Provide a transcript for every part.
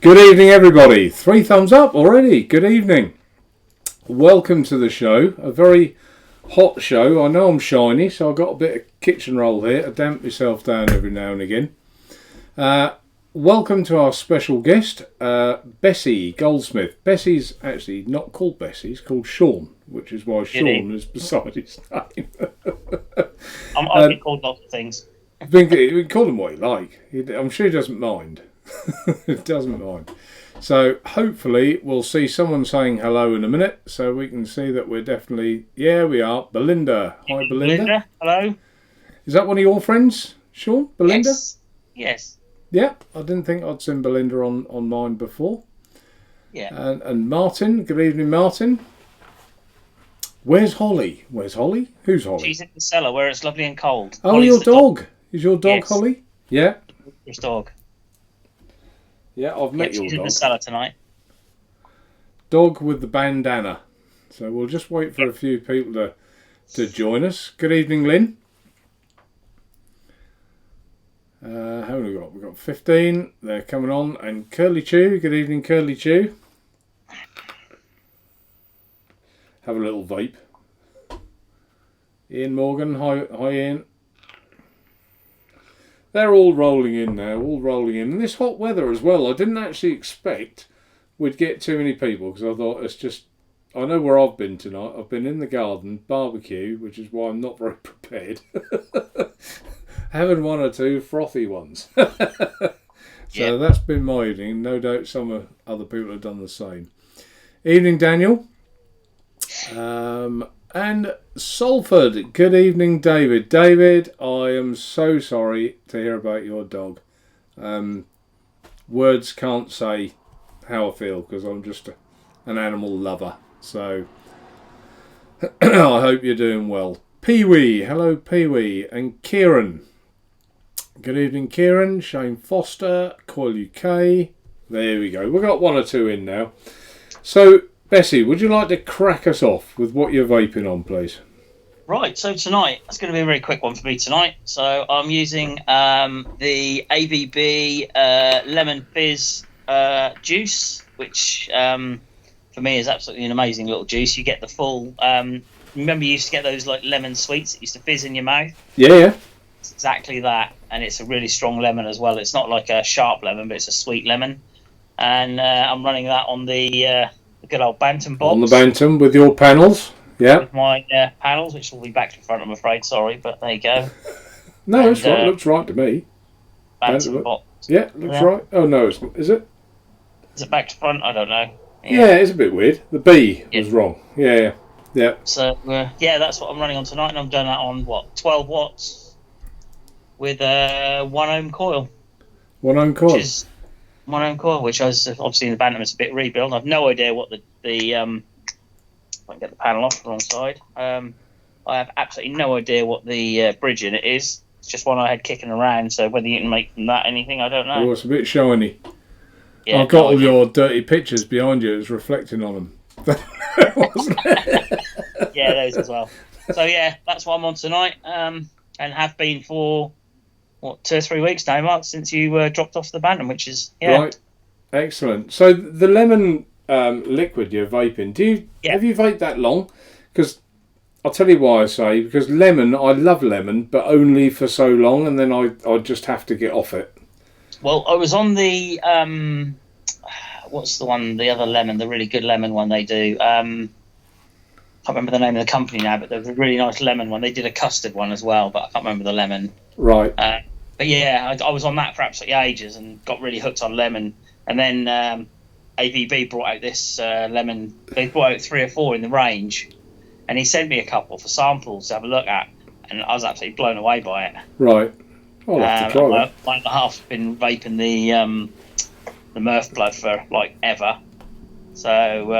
Good evening, everybody. 3 thumbs up already. Good evening. Welcome to the show. A very hot show. I know I'm shiny, so I've got a bit of kitchen roll here to damp myself down every now and again. Welcome to our special guest, Bessie Goldsmith. Bessie's actually not called Bessie, it's called Sean, which is why Sean is beside his name. I've been called lots of things. You can call him what you like. I'm sure he doesn't mind. He doesn't mind. So hopefully we'll see someone saying hello in a minute, so we can see that we're definitely... Yeah, we are. Belinda. Hi, Belinda. Belinda, hello. Is that one of your friends, Sean? Belinda? Yes. Yeah, I didn't think I'd seen Belinda on mine before. Yeah. And Martin. Good evening, Martin. Where's Holly? Who's Holly? She's in the cellar where it's lovely and cold. Oh, Holly's your the dog. Is your dog Yes. Holly? Yeah. His dog. Yeah, I've met your She's dog. in the cellar tonight. Dog with the bandana. So we'll just wait for a few people to join us. Good evening, Lynn. How many we got? We've got 15. They're coming on. And Curly Chew. Good evening, Curly Chew. Have a little vape. Ian Morgan. Hi Ian. They're all rolling in now. All rolling in. And this hot weather as well. I didn't actually expect we'd get too many people because I thought it's just... I know where I've been tonight. I've been in the garden, barbecue, which is why I'm not very prepared. Having one or two frothy ones. So that's been my evening. No doubt some other people have done the same. Evening, Daniel. And Salford. Good evening, David. David, I am so sorry to hear about your dog. Words can't say how I feel because I'm just an animal lover. So I hope you're doing well. Pee-wee. Hello, Pee-wee. And Kieran. Good evening, Kieran. Shane Foster. Coil UK. There we go. We've got one or two in now. So, Bessie, would you like to crack us off with what you're vaping on, please? Right, so tonight, that's going to be a very quick one for me tonight. So I'm using the AVB Lemon Fizz juice, which for me is absolutely an amazing little juice. You get the full... remember you used to get those like lemon sweets that used to fizz in your mouth? Yeah. It's exactly that, and it's a really strong lemon as well. It's not like a sharp lemon, but it's a sweet lemon. And I'm running that on the good old Bantam box. On the Bantam with your panels, yeah. With my panels, which will be back to front, I'm afraid. Sorry, but there you go. No, it's right. Looks right to me. Bantam box. Yeah, looks right. Oh no, is it? Is it back to front? I don't know. Yeah, it's a bit weird. The B was wrong. Yeah. So that's what I'm running on tonight, and I'm doing that on 12 watts with a 1 ohm coil. 1 ohm coil. Which is 1 ohm coil, which is obviously in the Bantam is a bit rebuilt. I've no idea what the I can get the panel off the wrong side. I have absolutely no idea what the bridge in it is. It's just one I had kicking around. So whether you can make from that anything, I don't know. Oh, it's a bit shiny. Yeah, I've got all your dirty pictures behind you. It's reflecting on them. Wasn't it? Yeah, those as well. So yeah, that's what I'm on tonight, and have been for 2 or 3 weeks now, Mark, since you dropped off the Bantam, which is right. Excellent. So the lemon liquid you're vaping, have you vaped that long? Because I'll tell you why I say, because lemon, I love lemon, but only for so long, and then I just have to get off it. Well, I was on the what's the one, the other lemon, the really good lemon one they do. I can't remember the name of the company now, but there was a really nice lemon one. They did a custard one as well, but I can't remember the lemon. Right. But yeah, I was on that for absolutely ages and got really hooked on lemon. And then AVB brought out this lemon. They brought out 3 or 4 in the range, and he sent me a couple for samples to have a look at, and I was absolutely blown away by it. Right. I'll have to try that. Like the half's been vaping the Murph blood for like ever. So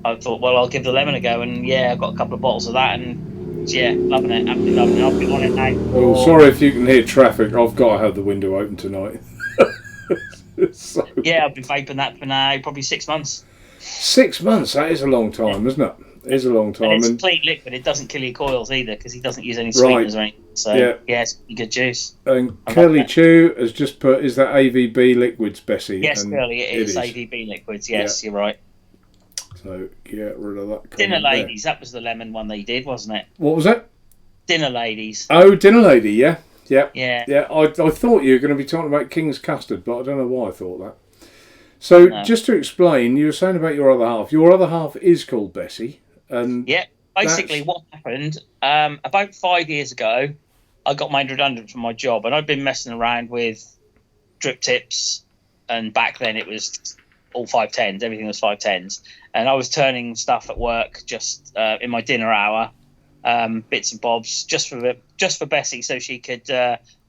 I thought, well, I'll give the lemon a go, and yeah, I've got a couple of bottles of that, and yeah, loving it, absolutely loving it. I'll be on it now. Oh, sorry if you can hear traffic. I've got to have the window open tonight. Yeah, I've been vaping that for now probably 6 months. 6 months, that is a long time, isn't it? It is a long time. And it's clean liquid. It doesn't kill your coils either because he doesn't use any sweeteners or anything. So yeah, it's good juice. And Curly Chew has just put, is that AVB liquids, Bessie? Yes, and Curly, it is AVB liquids. Yes, you're right. So get rid of that. Dinner Ladies, that was the lemon one they did, wasn't it? What was it? Dinner Ladies. Oh, Dinner Lady, yeah. Yeah. I thought you were going to be talking about King's Custard, but I don't know why I thought that. So just to explain, you were saying about your other half. Your other half is called Bessie. And yeah, basically what happened, about 5 years ago, I got made redundant from my job, and I'd been messing around with drip tips, and back then it was all 510s, everything was 510s, and I was turning stuff at work just in my dinner hour, bits and bobs, just for Bessie, so she could,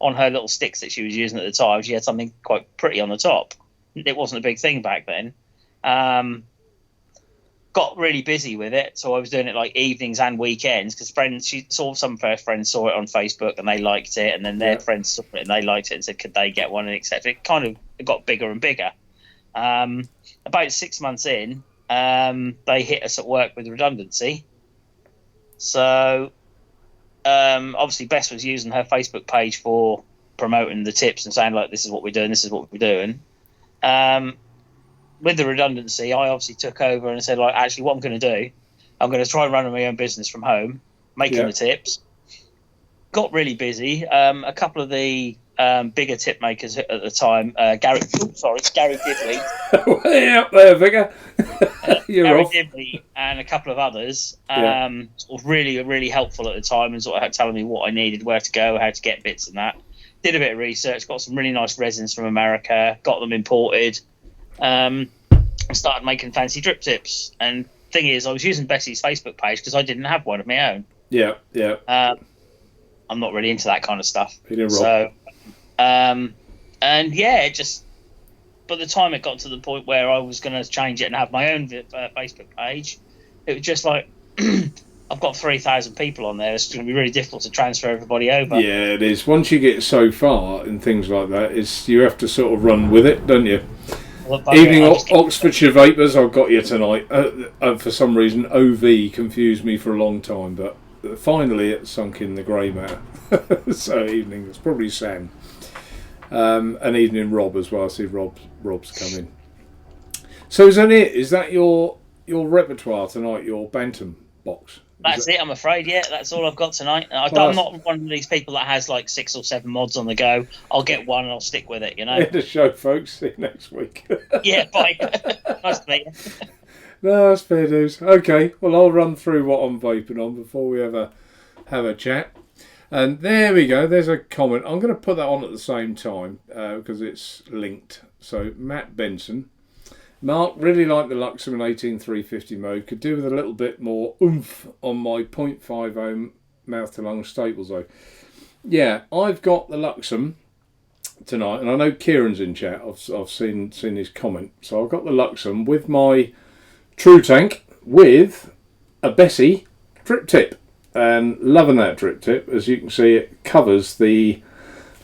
on her little sticks that she was using at the time, she had something quite pretty on the top. It wasn't a big thing back then. Got really busy with it, so I was doing it like evenings and weekends because some of her friends saw it on Facebook and they liked it, and then their friends saw it and they liked it and said could they get one, and etc. It kind of got bigger and bigger. About 6 months in, they hit us at work with redundancy. So obviously Bess was using her Facebook page for promoting the tips and saying like this is what we're doing, this is what we're doing. With the redundancy, I obviously took over and said, like, actually, what I'm going to do, I'm going to try and run my own business from home, making the tips. Got really busy. A couple of the bigger tip makers at the time, Gary Dibley. Way up there, Vicar. Gary Dibley and a couple of others, sort of really, really helpful at the time and sort of telling me what I needed, where to go, how to get bits and that. Did a bit of research, got some really nice resins from America, got them imported. Started making fancy drip tips, and thing is, I was using Bessie's Facebook page because I didn't have one of my own. I'm not really into that kind of stuff. So, and it just by the time it got to the point where I was going to change it and have my own Facebook page, it was just like I've got 3,000 people on there. It's going to be really difficult to transfer everybody over. Yeah, it is. Once you get so far and things like that, you have to sort of run with it, don't you? Evening Oxfordshire Vapors, I've got you tonight. For some reason, OV confused me for a long time, but finally it sunk in the grey matter. So evening, it's probably Sam. And evening Rob as well. I see Rob's coming. So is that your repertoire tonight, your Bantam box? That's it, I'm afraid. Yeah, that's all I've got tonight. I'm not one of these people that has like 6 or 7 mods on the go. I'll get one and I'll stick with it, you know. End of show, folks. See you next week. Yeah, bye. Nice to meet you. No, that's fair news. Okay, well, I'll run through what I'm vaping on before we ever have a chat. And there we go. There's a comment. I'm going to put that on at the same time because it's linked. So, Matt Benson. Mark, really like the Luxem in 18350 mode. Could do with a little bit more oomph on my 0.5 ohm mouth to lung staples though. Yeah, I've got the Luxem tonight, and I know Kieran's in chat. I've seen his comment. So I've got the Luxem with my True Tank with a Bessie drip tip, and loving that drip tip. As you can see, it covers the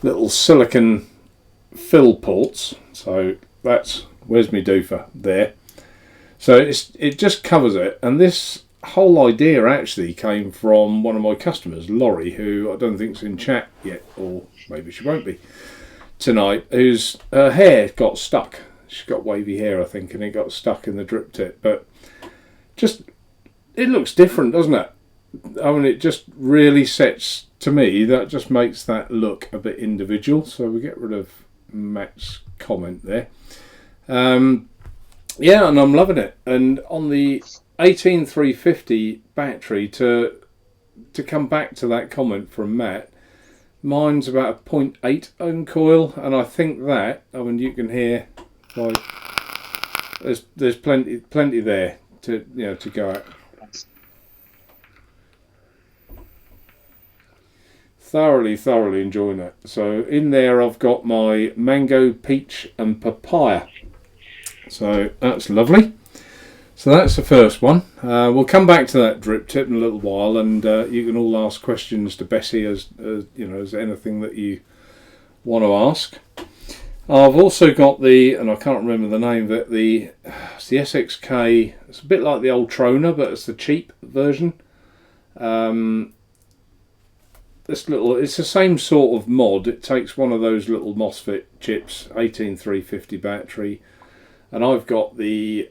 little silicon fill ports. So that's. Where's my doofer? There. So it just covers it. And this whole idea actually came from one of my customers, Laurie, who I don't think's in chat yet, or maybe she won't be tonight, whose her hair got stuck. She's got wavy hair, I think, and it got stuck in the drip tip. But just, it looks different, doesn't it? I mean, it just really sets, to me, that just makes that look a bit individual. So we get rid of Matt's comment there. Yeah, and I'm loving it. And on the 18350 battery, to come back to that comment from Matt, mine's about a 0.8 ohm coil, and I think that, I mean, you can hear like there's plenty there to go at. Thoroughly enjoying that. So in there I've got my mango, peach and papaya. So that's lovely. So that's the first one. We'll come back to that drip tip in a little while, and you can all ask questions to Bessie as anything that you want to ask. I've also got and I can't remember the name of it, it's the SXK. It's a bit like the old Trona, but it's the cheap version. It's the same sort of mod. It takes one of those little MOSFET chips, 18350 battery, and I've got the,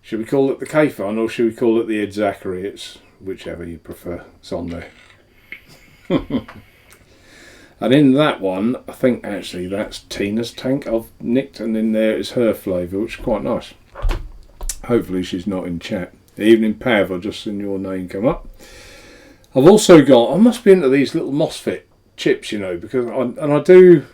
should we call it the K-Fun or should we call it the Ed Zachary? It's whichever you prefer. It's on there. And in that one, I think actually that's Tina's tank I've nicked, and in there is her flavour, which is quite nice. Hopefully she's not in chat. Evening Pav, I've just seen your name come up. I've also got, I must be into these little MOSFET chips, you know, because I do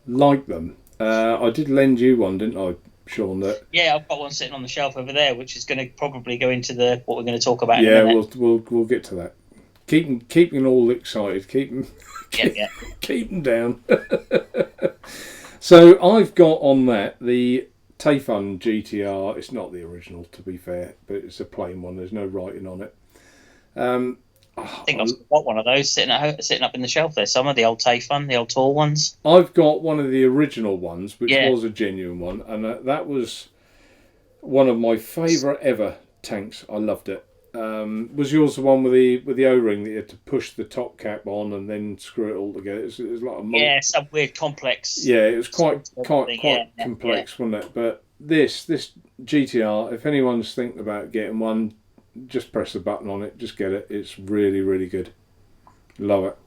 like them. I did lend you one, didn't I, Sean? Yeah, I've got one sitting on the shelf over there, which is going to probably go into what we're going to talk about in a yeah, minute. we'll get to that. Keep them all excited. Keep them down. So I've got on that the Tayfun GTR. It's not the original, to be fair, but it's a plain one. There's no writing on it. I think I've got one of those sitting up in the shelf there. Some of the old Tayfun, the old tall ones. I've got one of the original ones, which Yeah. was a genuine one, and that was one of my favourite ever tanks. I loved it. Was yours the one with the O-ring that you had to push the top cap on and then screw it all together? It was like a some weird complex. Yeah, it was quite Yeah, complex, wasn't it? But this GTR, if anyone's thinking about getting one, just press the button on it, just get it. It's really, really good. Love it.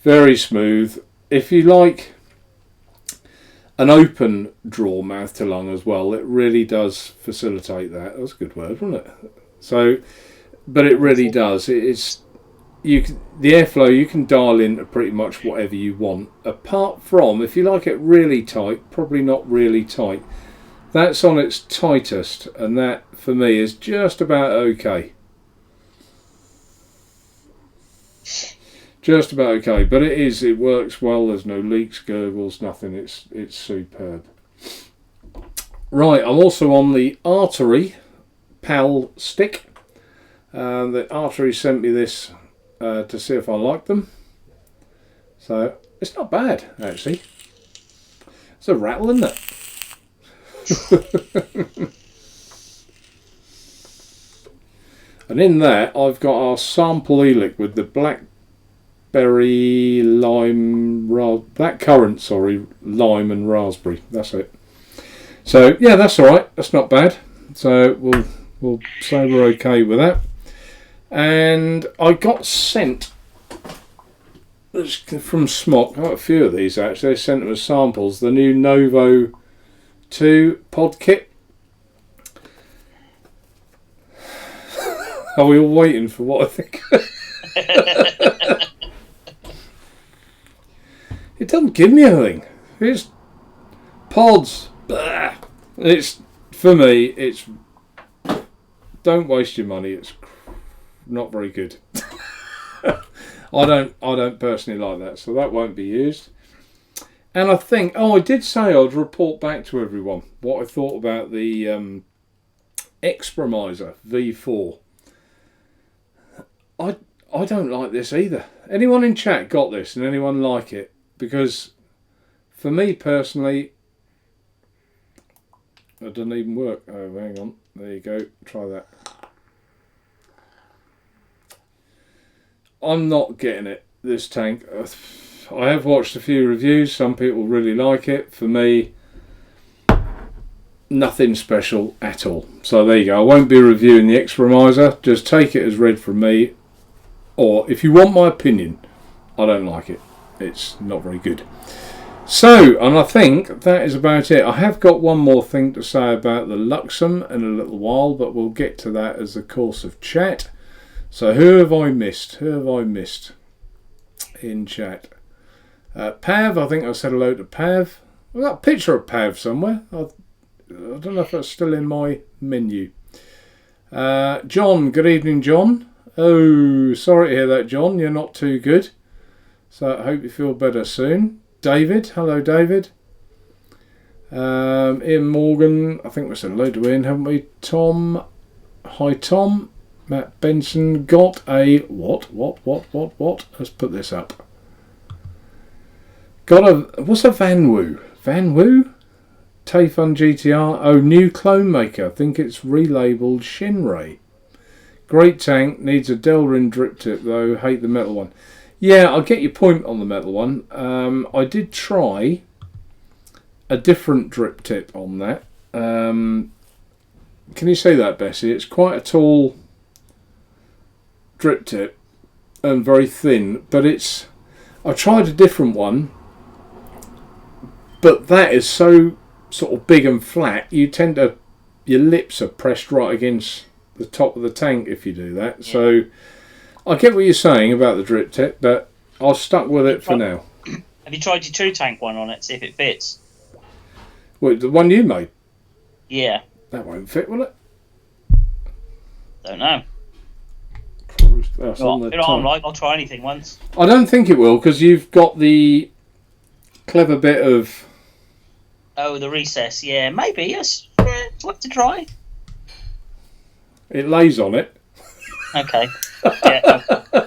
Very smooth. If you like an open draw mouth to lung as well, it really does facilitate that. That's a good word, wasn't it? So, but it really does. The airflow you can dial in to pretty much whatever you want. Apart from if you like it really tight, probably not really tight. That's on its tightest, and that for me is just about okay. Just about okay, but it works well. There's no leaks, gurgles, nothing. It's superb. Right, I'm also on the Artery PAL stick. The Artery sent me this to see if I like them. So it's not bad actually. It's a rattle, isn't it? And in that I've got our sample e-lick with the blackcurrant, lime and raspberry. That's it. So yeah, that's all right. That's not bad. So we'll say we're okay with that. And I got sent from Smock, quite a few of these actually. They sent them as samples. The new Novo 2 pod kit. Are we all waiting for what I think? It doesn't give me anything. It's pods. Blah. It's, for me, it's, don't waste your money. It's not very good. I don't personally like that, so that won't be used. And I think, I did say I'd report back to everyone what I thought about the Expremizer V4. I don't like this either. Anyone in chat got this and anyone like it? Because for me personally, it doesn't even work. Oh, hang on. There you go. Try that. I'm not getting it, this tank. I have watched a few reviews. Some people really like it. For me, nothing special at all. So there you go. I won't be reviewing the Expremizer. Just take it as read from me. Or if you want my opinion, I don't like it. It's not very good. So, and I think that is about it. I have got one more thing to say about the Luxem in a little while, but we'll get to that as the course of chat. So who have I missed? Who have I missed in chat? Pav, I think I said hello to Pav. I've got a picture of Pav somewhere. I don't know if that's still in my menu. John, good evening, John. Oh, sorry to hear that, John. You're not too good. So I hope you feel better soon. David, hello, David. Ian Morgan, I think we said hello to Ian, haven't we? Tom, hi, Tom. Matt Benson got a what? Let's put this up. What's a Van Woo? Van Woo? Tayfun GTR. Oh, new clone maker. I think it's relabeled Shinray. Great tank. Needs a Delrin drip tip though. Hate the metal one. Yeah, I get your point on the metal one. I did try a different drip tip on that. Can you see that, Bessie? It's quite a tall drip tip and very thin, but it's... I tried a different one, but that is so sort of big and flat, you tend to... your lips are pressed right against the top of the tank if you do that. Yeah. So I get what you're saying about the drip tip, but I'll stuck with it for now. Have you tried your True Tank one on it, see if it fits? Well, the one you made? Yeah. That won't fit, will it? Don't know. That's you know what I'm like, I'll try anything once. I don't think it will, because you've got the clever bit of... Oh, the recess, yeah. Maybe, yes. It's worth to try. It lays on it. Okay. Yeah.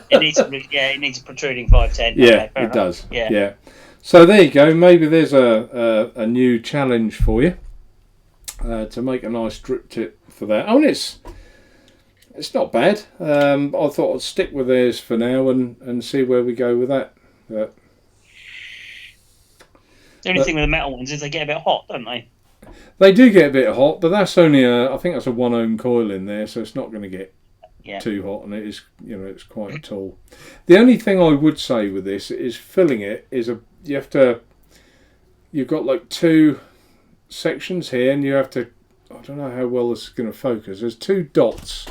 It needs a protruding 510. Yeah, okay, it does. Yeah. So there you go. Maybe there's a new challenge for you to make a nice drip tip for that. Oh, and it's not bad. I thought I'd stick with theirs for now and see where we go with that. The only thing with the metal ones is they get a bit hot, don't they? They do get a bit hot, but that's only I think that's a 1 ohm coil in there, so it's not going to get too hot, and it is, it's quite tall. The only thing I would say with this is filling it is you've got like 2 sections here, and you have to, I don't know how well this is going to focus. There's 2 dots.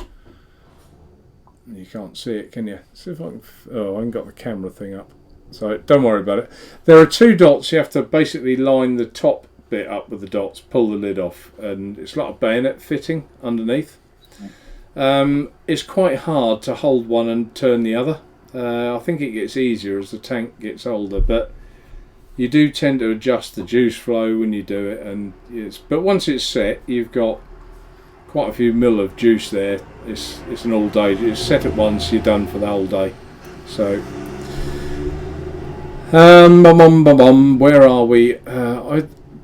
You can't see it, can you? See if I can. Oh, I haven't got the camera thing up, so don't worry about it. There are 2 dots. You have to basically line the top bit up with the dots, pull the lid off, and it's like a bayonet fitting underneath. It's quite hard to hold one and turn the other. I think it gets easier as the tank gets older, but you do tend to adjust the juice flow when you do it, but once it's set, you've got quite a few mil of juice there. It's an all day. It's set it once, you're done for the whole day. So where are we?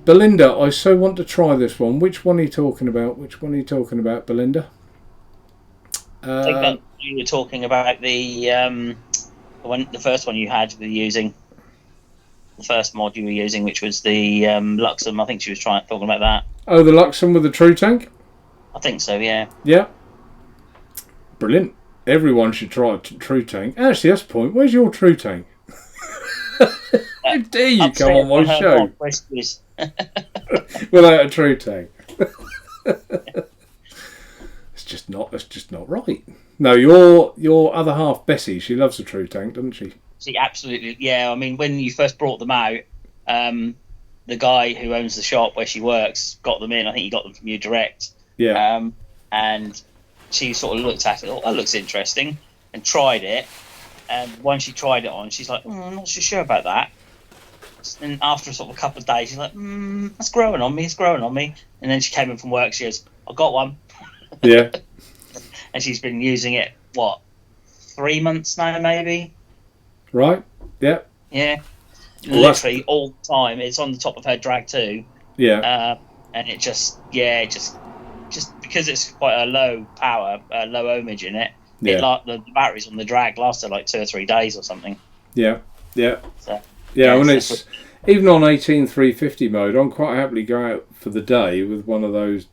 Belinda, I so want to try this one. Which one are you talking about? Belinda? I think that you were talking about the first one you had using. The first mod you were using, which was the Luxem. I think she was talking about that. Oh, the Luxem with the True Tank? I think so, yeah. Yeah. Brilliant. Everyone should try a True Tank. Actually, that's the point. Where's your True Tank? How dare you come on my show without a True Tank? That's just not right. No, your other half, Bessie, she loves a True Tank, doesn't she? She absolutely, yeah. I mean, when you first brought them out, the guy who owns the shop where she works got them in. I think he got them from you direct. Yeah. And she sort of looked at it. Oh, that looks interesting, and tried it. And when she tried it on, she's like, I'm not so sure about that. And after sort of a couple of days, she's like, it's growing on me. And then she came in from work. She goes, I got one. Yeah. And she's been using it, 3 months now, maybe? Right. Yeah. Yeah. Well, literally all the time. It's on the top of her drag too. Yeah. And it just because it's quite a low power, low ohmage in it. Yeah. The batteries on the drag lasted like 2 or 3 days or something. Yeah. Yeah. So, when it's even on 18350 mode, I'm quite happily go out for the day with one of those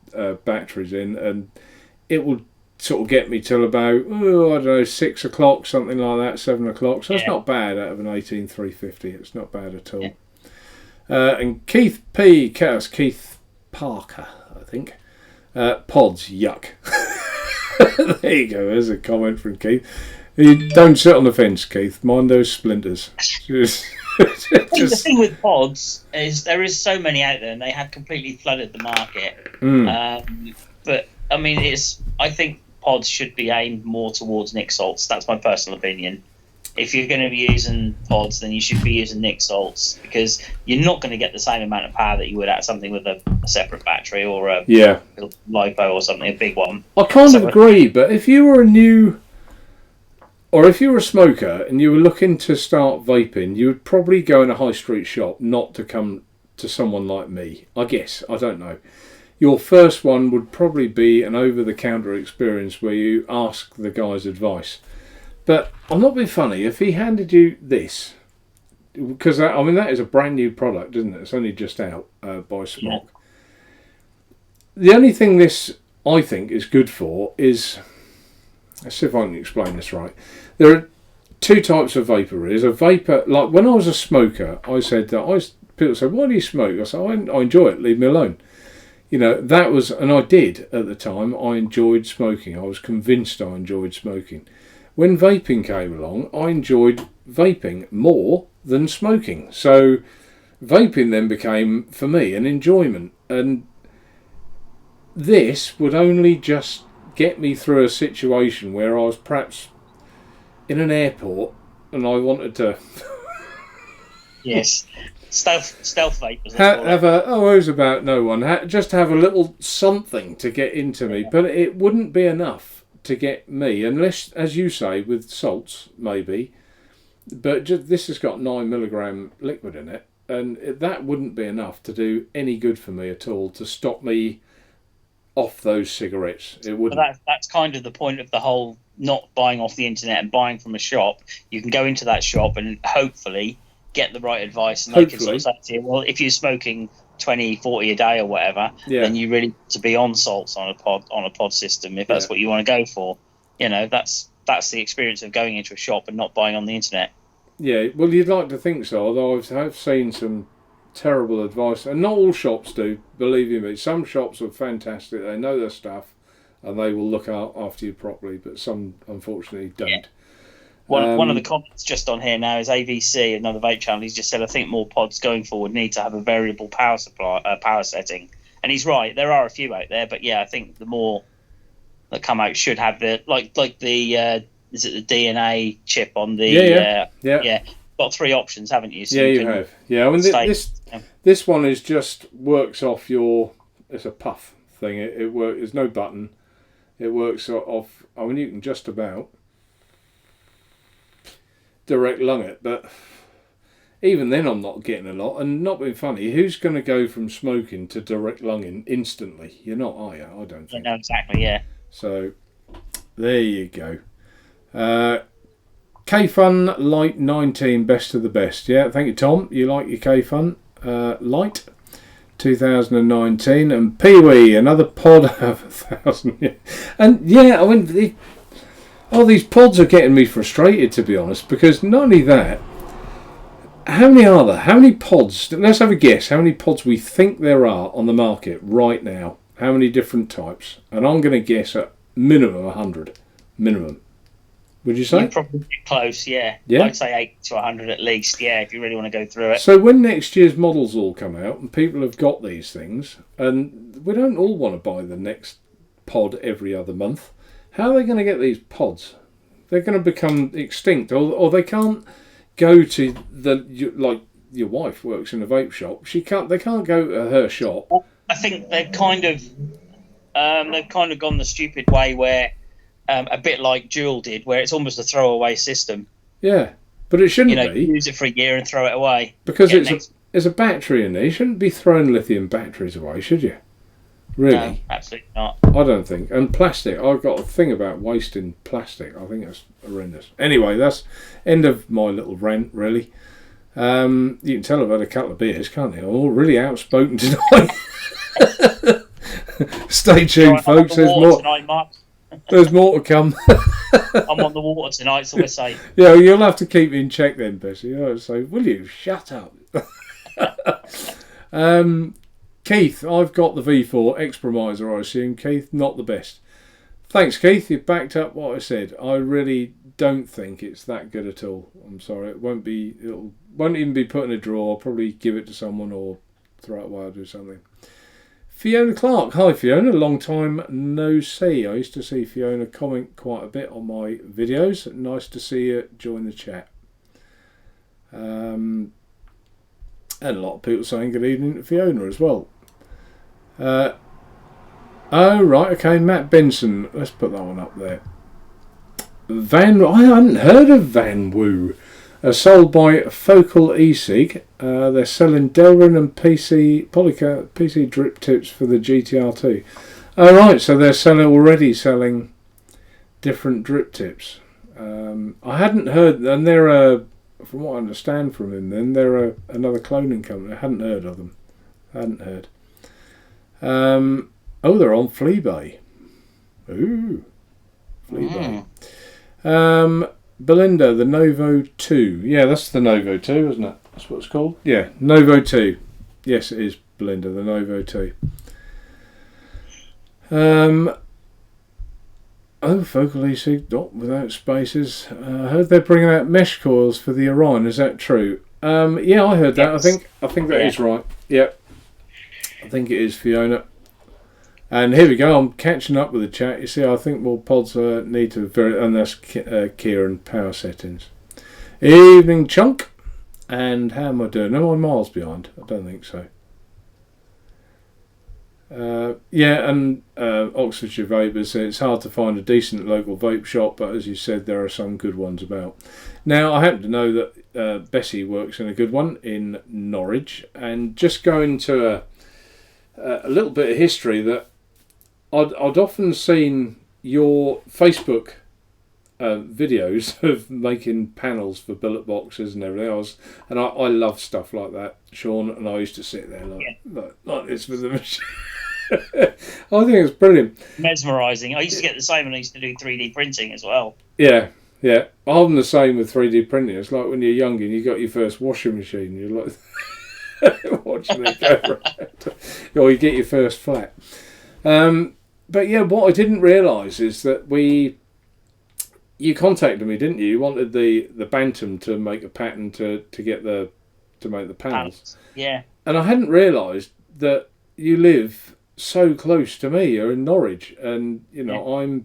batteries in, and it will sort of get me till about 6 o'clock, something like that, 7 o'clock. So it's not bad out of an 18350. It's not bad at all. Yeah. And Keith Parker, I think. Pods, yuck. There you go. There's a comment from Keith. You don't sit on the fence, Keith. Mind those splinters. The thing with pods is there is so many out there, and they have completely flooded the market. But I mean, I think pods should be aimed more towards Nick salts. That's my personal opinion. If you're going to be using pods, then you should be using Nick salts, because you're not going to get the same amount of power that you would out something with a separate battery or a LiPo or something, a big one. I kind of agree, but if you were if you were a smoker and you were looking to start vaping, you would probably go in a high street shop, not to come to someone like me? I guess, I don't know. Your first one would probably be an over-the-counter experience where you ask the guy's advice. But I'm not being funny. If he handed you this, because I mean that is a brand new product, isn't it? It's only just out by Smock. Yeah. The only thing this I think is good for is, let's see if I can explain this right. There are two types of vapor. There's a vapor, like when I was a smoker, I said that people say, why do you smoke? I said, I enjoy it, leave me alone. You know, that was, and I did at the time, I enjoyed smoking. I was convinced I enjoyed smoking. When vaping came along, I enjoyed vaping more than smoking. So vaping then became, for me, an enjoyment. And this would only just get me through a situation where I was perhaps in an airport and I wanted to... Yes. Stealth vapors. Who's about no one. Just have a little something to get into me, but it wouldn't be enough to get me, unless, as you say, with salts maybe. But this has got 9 milligram liquid in it, and that wouldn't be enough to do any good for me at all to stop me off those cigarettes. It wouldn't. That's kind of the point of the whole not buying off the internet and buying from a shop. You can go into that shop and hopefully get the right advice, and they can sort of say to you, well, if you're smoking 20, 40 a day or whatever, then you really need to be on salts on a pod system if that's what you want to go for. You know, that's the experience of going into a shop and not buying on the internet. Yeah, well, you'd like to think so, although I've seen some terrible advice, and not all shops do, believe you me. Some shops are fantastic, they know their stuff and they will look after you properly, but some unfortunately don't. Yeah. One of the comments just on here now is AVC, another vape channel. He's just said, I think more pods going forward need to have a variable power setting. And he's right. There are a few out there, but yeah, I think the more that come out should have the like the is it the DNA chip on the got 3 options, haven't you? So you have. Yeah, I mean this one is just works off your. It's a puff thing. It works. There's no button. It works off. I mean, you can just about direct lung it, but even then I'm not getting a lot. And not being funny, who's going to go from smoking to direct lunging instantly? You're not, are you? I don't think. No, exactly, yeah. So there you go. K-Fun Light 19, best of the best. Yeah, thank you, Tom. You like your K-Fun Light 2019. And Pee-wee, another pod of 1,000. And yeah, I mean, these pods are getting me frustrated, to be honest, because not only that, how many are there? How many pods? Let's have a guess. How many pods we think there are on the market right now? How many different types? And I'm going to guess at minimum 100. Minimum. Would you say? You're probably close, yeah. I'd say 80 to 100 at least, yeah, if you really want to go through it. So when next year's models all come out and people have got these things, and we don't all want to buy the next pod every other month, how are they going to get these pods? They're going to become extinct, or they can't go to like your wife works in a vape shop. They can't go to her shop. I think they've kind of gone the stupid way where a bit like Juul did, where it's almost a throwaway system. Yeah, but it shouldn't be. You use it for a year and throw it away because it's a battery in there. You shouldn't be throwing lithium batteries away, should you? Really? No, absolutely not. I don't think. And plastic, I've got a thing about wasting plastic. I think that's horrendous. Anyway, that's end of my little rant, really. You can tell I've had a couple of beers, can't you? I'm all really outspoken tonight. Stay tuned, folks. There's more. Tonight, there's more to come. I'm on the water tonight, so we're safe. Yeah, well, you'll have to keep me in check then, Bessie. So, will you? Shut up. Keith, I've got the V4 Expromiser, I assume. Keith, not the best. Thanks, Keith. You backed up what I said. I really don't think it's that good at all. I'm sorry. It won't even be put in a drawer. I'll probably give it to someone or throw it away or do something. Fiona Clark. Hi, Fiona. Long time no see. I used to see Fiona comment quite a bit on my videos. Nice to see you join the chat. And a lot of people saying good evening to Fiona as well. Oh, right, okay, Matt Benson. Let's put that one up there. I hadn't heard of Van Woo. Sold by Focal E-Sig. They're selling Delrin and PC drip tips for the GTR2. Oh right, so they're already selling different drip tips. I hadn't heard, and they're from what I understand from him, then they're another cloning company. I hadn't heard of them. They're on Fleabay. Ooh, Fleabay. Belinda, the Novo 2. Yeah, that's the Novo 2, isn't it? That's what it's called. Yeah, Novo 2. Yes, it is, Belinda, the Novo 2. Focal E-Sig, not without spaces. I heard they're bringing out mesh coils for the Orion. Is that true? Yeah, I heard that. Yes. I think that is right. Yeah, I think it is, Fiona. And here we go. I'm catching up with the chat. You see, I think more pods need to and that's Kieran, power settings. Evening, Chunk. And how am I doing? Am I miles behind? I don't think so. Oxfordshire Vapers, it's hard to find a decent local vape shop, but as you said, there are some good ones about. Now, I happen to know that Bessie works in a good one in Norwich, and just going to a little bit of history, that I'd often seen your Facebook videos of making panels for billet boxes and everything else, and I love stuff like that, Sean, and I used to sit there like this with the machine. I think it's brilliant. Mesmerising. I used to get the same when I used to do 3D printing as well. Yeah. I'm the same with 3D printing. It's like when you're young and you got your first washing machine, you're like watching it go around. Or you get your first flat. But yeah, what I didn't realise is that you contacted me, didn't you? You wanted the Bantam to make a pattern to make the panels. Yeah. And I hadn't realised that you live so close to me. You're in Norwich, and I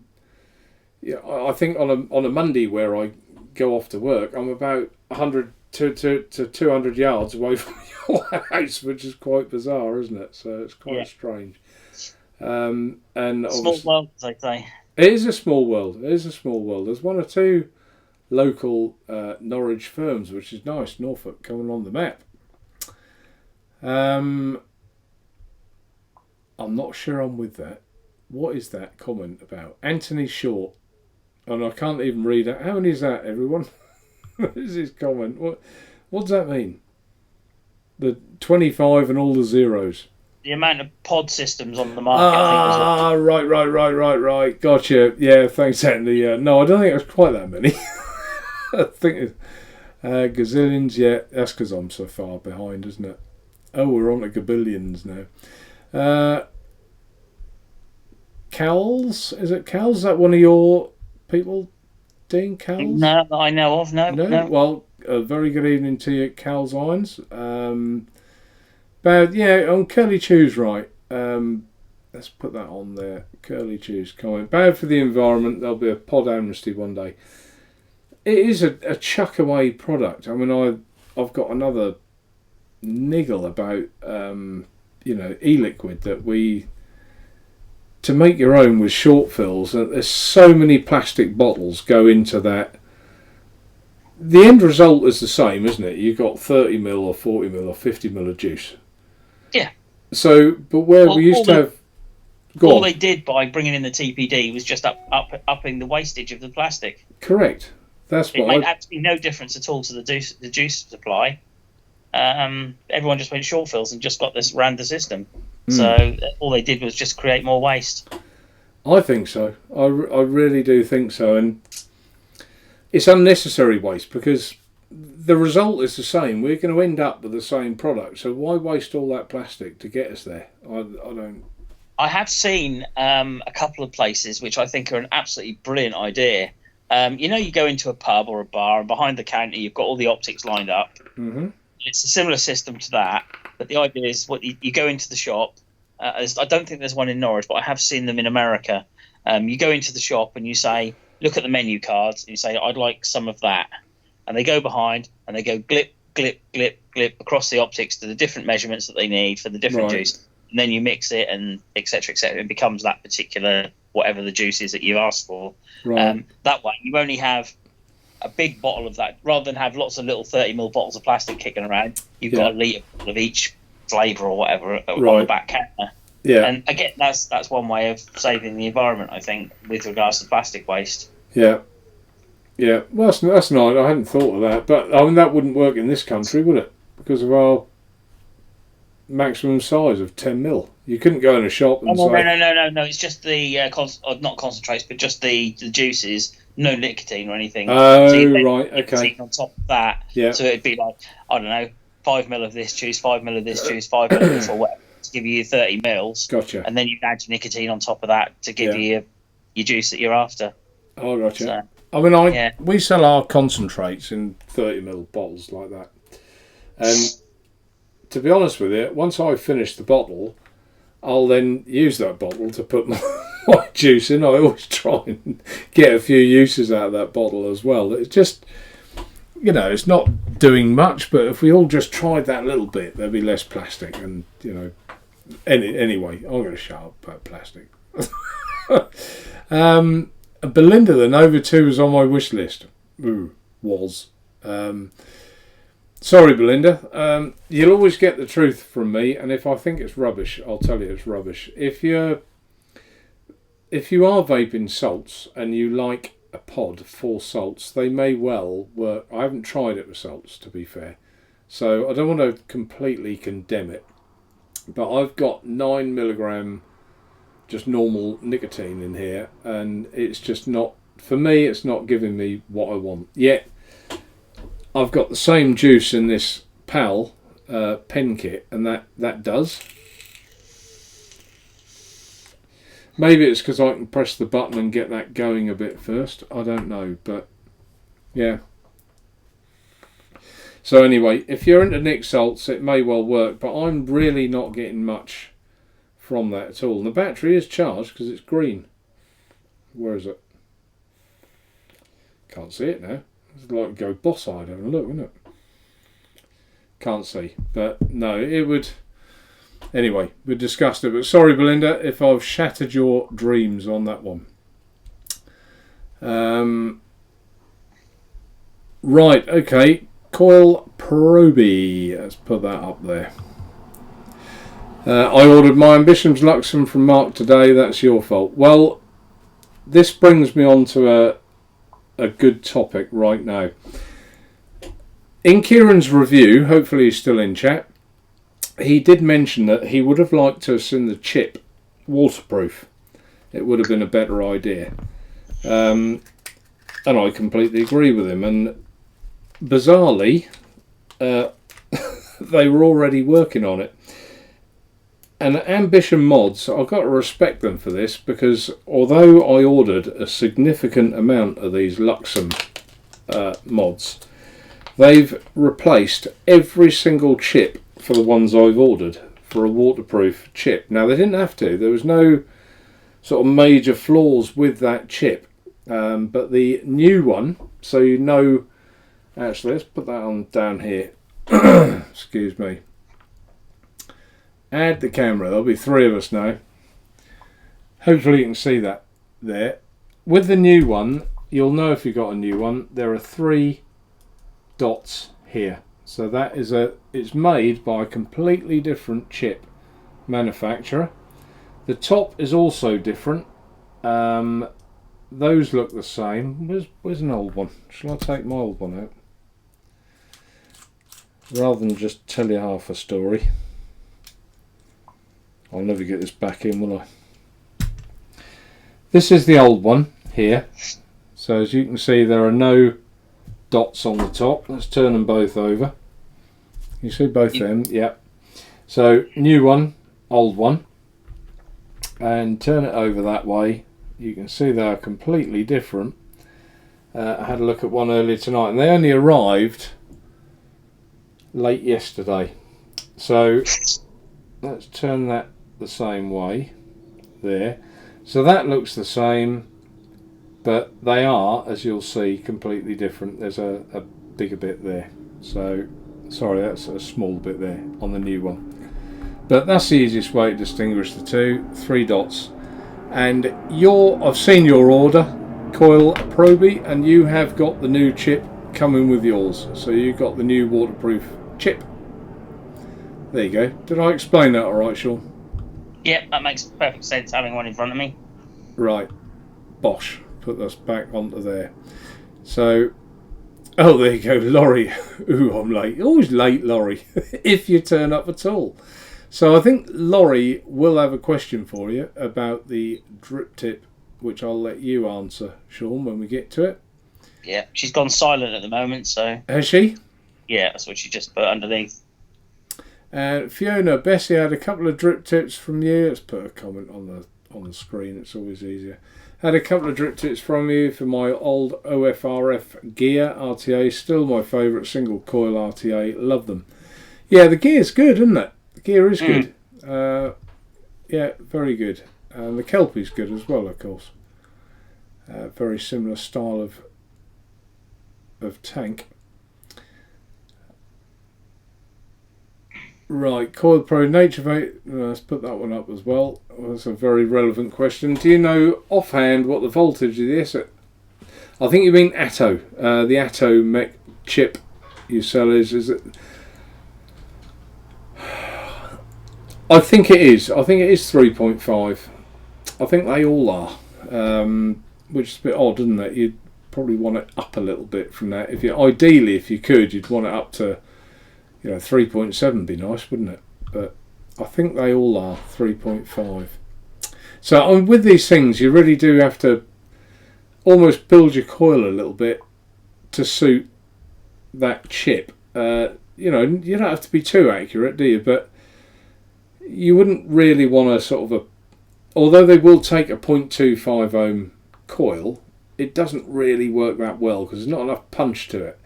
think on a Monday where I go off to work, I'm about 100 to 200 yards away from your house, which is quite bizarre, isn't it? So it's quite strange. And small world, as they say. It is a small world. There's one or two local Norwich firms, which is nice. Norfolk coming on the map. I'm not sure I'm with that. What is that comment about? Anthony Short. And I can't even read it. How many is that, everyone? What is his comment? What does that mean? The 25 and all the zeros. The amount of pod systems on the market. I think right. Gotcha. Yeah, thanks, Anthony. No, I don't think it's quite that many. I think it's gazillions. Yeah, that's because I'm so far behind, isn't it? Oh, we're on to gabillions now. Cowles? Is it Cowles? Is that one of your people, Dean Cowles? No, that I know of. No. Well, a very good evening to you, Cowles Irons. But yeah, on Curly Chew's right. Let's put that on there. Curly Chew's comment. Bad for the environment. There'll be a pod amnesty one day. It is a chuck away product. I mean, I've got another niggle about e-liquid that to make your own with short fills. There's so many plastic bottles go into that. The end result is the same, isn't it? You've got 30ml or 40ml or 50ml of juice. Yeah. So, but where we used to have... All they did by bringing in the TPD was just upping the wastage of the plastic. Correct. That's what it made absolutely no difference at all to the juice supply. Everyone just went short fills and just ran the system. So all they did was just create more waste. I think so. I really do think so. And it's unnecessary waste because the result is the same. We're going to end up with the same product. So why waste all that plastic to get us there? I don't... I have seen a couple of places which I think are an absolutely brilliant idea. You go into a pub or a bar and behind the counter you've got all the optics lined up. Mm-hmm. It's a similar system to that, but the idea is you go into the shop. I don't think there's one in Norwich, but I have seen them in America. You go into the shop and you say, look at the menu cards, and you say, I'd like some of that. And they go behind and they go glip, glip, glip, glip across the optics to the different measurements that they need for the different juice. And then you mix it and et cetera, et cetera. It becomes that particular, whatever the juice is that you've asked for. Right. That way you only have a big bottle of that, rather than have lots of little 30ml bottles of plastic kicking around, you've got a litre of each flavour or whatever on the back counter. Yeah. And again, that's one way of saving the environment, I think, with regards to plastic waste. Yeah. Yeah. Well, that's nice. I hadn't thought of that. But, I mean, that wouldn't work in this country, would it? Because of our maximum size of 10ml. You couldn't go in a shop and say... No. It's just the, not concentrates, but just the juices. No nicotine or anything. Oh, so right, okay. On top of that. Yeah. So it'd be like, I don't know, 5ml of this juice, 5ml of this juice, 5ml of this, or whatever, to give you 30 mils. Gotcha. And then you add your nicotine on top of that to give you your juice that you're after. Oh, gotcha. So, I mean, we sell our concentrates in 30ml bottles like that. And to be honest with you, once I finish the bottle, I'll then use that bottle to put my juice in. I always try and get a few uses out of that bottle as well. It's just, it's not doing much, but if we all just tried that little bit, there'd be less plastic. And, anyway, I'm going to shut up about plastic. Belinda, the Nova 2 was on my wish list. Sorry, Belinda. You'll always get the truth from me, and if I think it's rubbish, I'll tell you it's rubbish. If you are vaping salts and you like a pod for salts, they may well work. I haven't tried it with salts, to be fair, so I don't want to completely condemn it. But I've got 9mg just normal nicotine in here, and it's just not, for me, it's not giving me what I want. Yet I've got the same juice in this PAL pen kit, and that does. Maybe it's because I can press the button and get that going a bit first. I don't know, but yeah. So anyway, if you're into nic salts, it may well work, but I'm really not getting much from that at all. And the battery is charged because it's green. Where is it? Can't see it now. It's like go boss-eyed having a look, isn't it? Can't see. But no, it would... Anyway, we discussed it. But sorry, Belinda, if I've shattered your dreams on that one. Right, okay. Coil Proby. Let's put that up there. I ordered my Ambitions Luxem from Mark today. That's your fault. Well, this brings me on to a good topic right now. In Kieran's review, hopefully he's still in chat, he did mention that he would have liked to have seen the chip waterproof. It would have been a better idea. And I completely agree with him. And bizarrely, they were already working on it. And Ambition Mods, I've got to respect them for this, because although I ordered a significant amount of these Luxem mods, they've replaced every single chip for the ones I've ordered for a waterproof chip. Now, they didn't have to. There was no sort of major flaws with that chip. But the new one, so you know... Actually, let's put that on down here. Excuse me. Add the camera. There'll be three of us now. Hopefully you can see that there. With the new one, you'll know if you've got a new one, there are 3 dots here. So that is it's made by a completely different chip manufacturer. The top is also different. Those look the same. Where's an old one? Shall I take my old one out? Rather than just tell you half a story. I'll never get this back in, will I? This is the old one here. So as you can see, there are no dots on the top. Let's turn them both over. You see both them? Yeah. So new one, old one. And turn it over that way. You can see they are completely different. I had a look at one earlier tonight, and they only arrived late yesterday. So let's turn that the same way there. So that looks the same, but they are, as you'll see, completely different. There's a bigger bit there. So sorry, that's a small bit there on the new one. But that's the easiest way to distinguish the two. 3 dots. And I've seen your order. coil Proby, and you have got the new chip coming with yours. So you got the new waterproof chip. There you go. Did I explain that all right, Sean? Yep, that makes perfect sense, having one in front of me. Right. Bosh. Put this back onto there. So, oh, there you go, Laurie. Ooh, I'm late. Always late, Laurie, if you turn up at all. So I think Laurie will have a question for you about the drip tip, which I'll let you answer, Sean, when we get to it. Yeah, she's gone silent at the moment, so... Has she? Yeah, that's what she just put underneath. Fiona, Bessie had a couple of drip tips from you. Let's put a comment on the screen. It's always easier. Had a couple of drip tips from you for my old OFRF gear RTA. Still my favourite single coil RTA. Love them. Yeah, the gear's good, isn't it? The gear is good. Yeah, very good. And the Kelpie's good as well, of course. Very similar style of tank. Right, Coil Pro Naturevape. Let's put that one up as well. That's a very relevant question. Do you know offhand what the voltage of this? I think you mean Atto. The Atto mech chip you sell is it? I think it is. I think it is 3.5. I think they all are, which is a bit odd, isn't it? You'd probably want it up a little bit from that. Ideally, if you could, you'd want it up to 3.7 would be nice, wouldn't it? But I think they all are 3.5. So with these things, you really do have to almost build your coil a little bit to suit that chip. You don't have to be too accurate, do you? But you wouldn't really want to sort of although they will take a 0.25 ohm coil, it doesn't really work that well because there's not enough punch to it.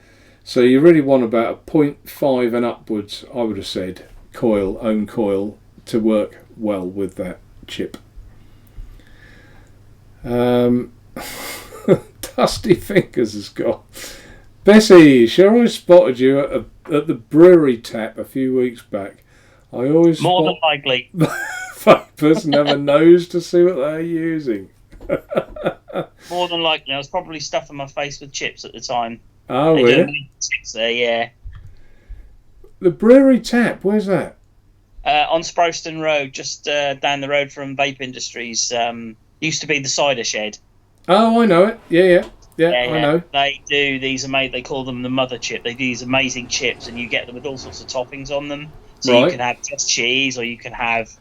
So you really want about a 0.5 and upwards, I would have said, ohm coil, to work well with that chip. Dusty Fingers has got... Bessie, sure I spotted you at the brewery tap a few weeks back. I always More than likely. Vapors never knows to see what they're using. More than likely. I was probably stuffing my face with chips at the time. Oh, really? There, yeah. The brewery tap, where's that? On Sproston Road, just down the road from Vape Industries. Used to be the cider shed. Oh, I know it. Yeah, I know. They do these amazing. They call them the mother chip. They do these amazing chips, and you get them with all sorts of toppings on them. So right. You can have just cheese, or you can have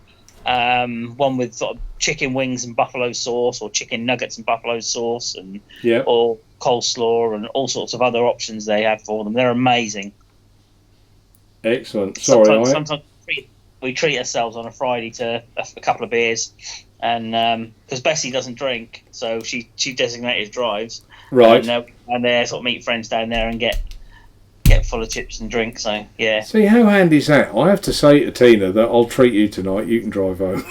one with sort of chicken wings and buffalo sauce, or chicken nuggets and buffalo sauce, and or coleslaw, and all sorts of other options they have for them. They're amazing. Excellent. Sorry, sometimes we treat ourselves on a Friday to a couple of beers, and because Bessie doesn't drink, so she designated drives. Right. And they sort of meet friends down there and get full of chips and drinks. So yeah. See how handy is that? I have to say to Tina that I'll treat you tonight. You can drive home.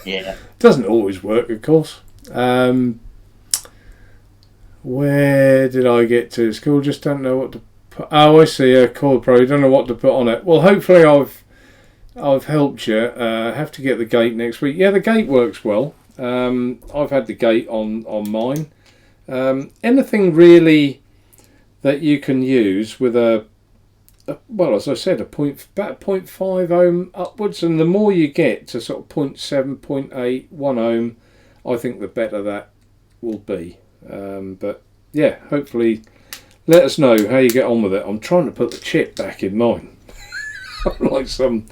Yeah. Doesn't always work, of course. Where did I get to? School just don't know what to put. Oh, I see. A Coil Pro. Don't know what to put on it. Well, hopefully I've helped you. Have to get the gate next week. Yeah, the gate works well. I've had the gate on mine. Anything really that you can use with well, as I said, about 0.5 ohm upwards, and the more you get to sort of 0.7, 0.8, 1 ohm, I think the better that will be. But yeah, hopefully let us know how you get on with it. I'm trying to put the chip back in mine. I'm like some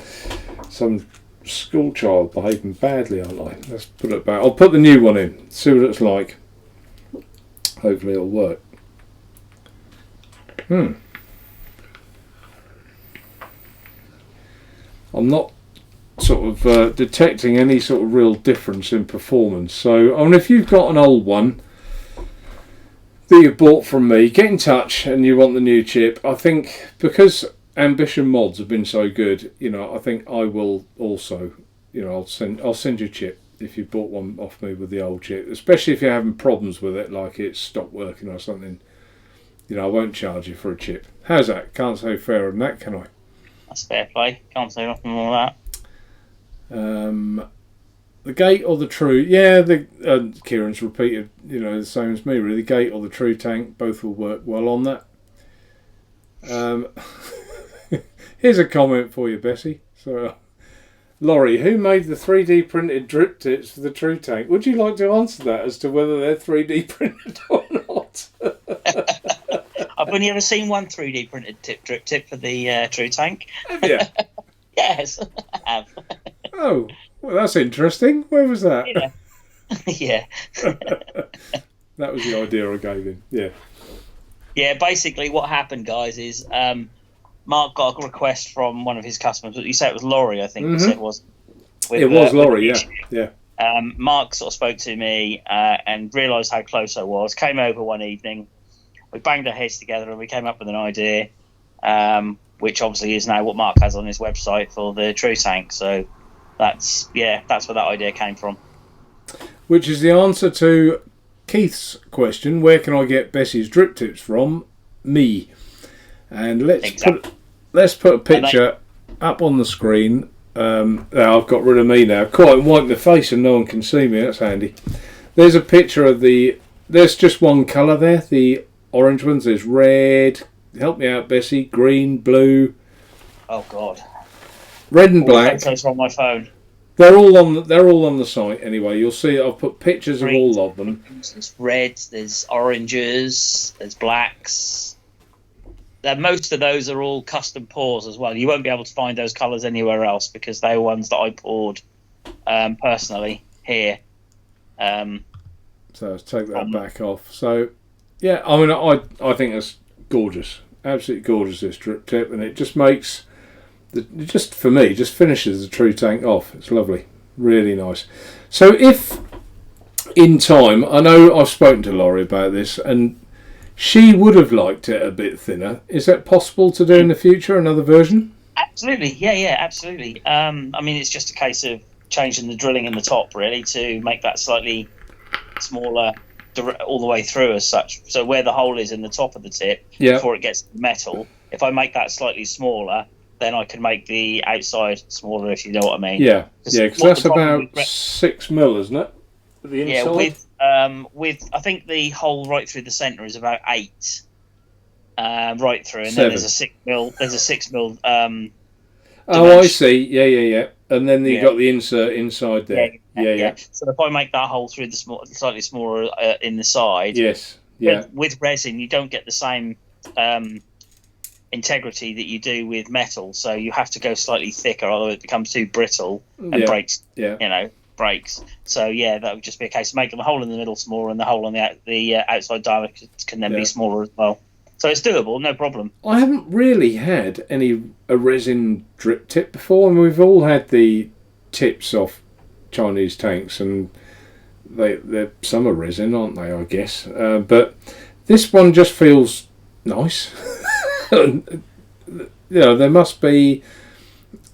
school child behaving badly, aren't I? Let's put it back. I'll put the new one in, see what it's like. Hopefully it'll work. I'm not sort of detecting any sort of real difference in performance. So, I mean, if you've got an old one that you bought from me, get in touch and you want the new chip. I think because Ambition mods have been so good, I think I will also, I'll send you a chip if you bought one off me with the old chip, especially if you're having problems with it, like it's stopped working or something. I won't charge you for a chip. How's that? Can't say fairer than that, can I? That's fair play. Can't say nothing more than that. the gate or the true? Yeah, Kieran's repeated, the same as me really. The gate or the true tank, both will work well on that. Here's a comment for you, Bessie. So, Laurie, who made the 3D printed drip tips for the true tank? Would you like to answer that as to whether they're 3D printed or not? I've only ever seen one 3D printed drip tip for the true tank. Have you? Yes, I have. Oh, well, that's interesting. Where was that? Yeah. Yeah. That was the idea I gave him. Yeah. Yeah, basically what happened, guys, is Mark got a request from one of his customers. You said it was Laurie, I think you said, was it? Was Laurie, yeah. Mark sort of spoke to me and realised how close I was, came over one evening, we banged our heads together and we came up with an idea, which obviously is now what Mark has on his website for the true tank. So that's where that idea came from. Which is the answer to Keith's question, where can I get Bessie's drip tips from? Me. And let's put a picture up on the screen. Now I've got rid of me now. Quite wipe the face and no one can see me. That's handy. There's a picture of there's just one colour there, the orange ones. There's red. Help me out, Bessie. Green, blue. Oh God. Red and black. Photos on my phone. They're all on the site anyway. You'll see I've put pictures of all of them. There's reds, there's oranges, there's blacks. Most of those are all custom pours as well. You won't be able to find those colours anywhere else because they're ones that I poured personally here. So let's take that back off. So yeah, I mean I think it's gorgeous, absolutely gorgeous, this drip tip, and it just makes for me just finishes the true tank off. It's lovely, really nice. So if in time, I know I've spoken to Laurie about this and she would have liked it a bit thinner. Is that possible to do in the future, another version? Absolutely, yeah, absolutely. I mean, it's just a case of changing the drilling in the top, really, to make that slightly smaller all the way through as such. So where the hole is in the top of the tip, before it gets metal, if I make that slightly smaller, then I can make the outside smaller, if you know what I mean. Yeah, because that's about 6 mil, isn't it? The inside? Yeah, with I think the hole right through the centre is about 8, right through, and 7. Then there's a 6 mil. There's a 6 mil. Oh, I see. Yeah. And then you've got the insert inside there. Yeah. So if I make that hole through the slightly smaller in the side, with resin you don't get the same integrity that you do with metal. So you have to go slightly thicker, otherwise it becomes too brittle and breaks. Breaks. So that would just be a case of making the hole in the middle smaller and the hole on the outside diameter can then be smaller as well. So it's doable, no problem. I haven't really had a resin drip tip before, and we've all had the tips off Chinese tanks, and they're some are resin, aren't they? I guess, but this one just feels nice. There must be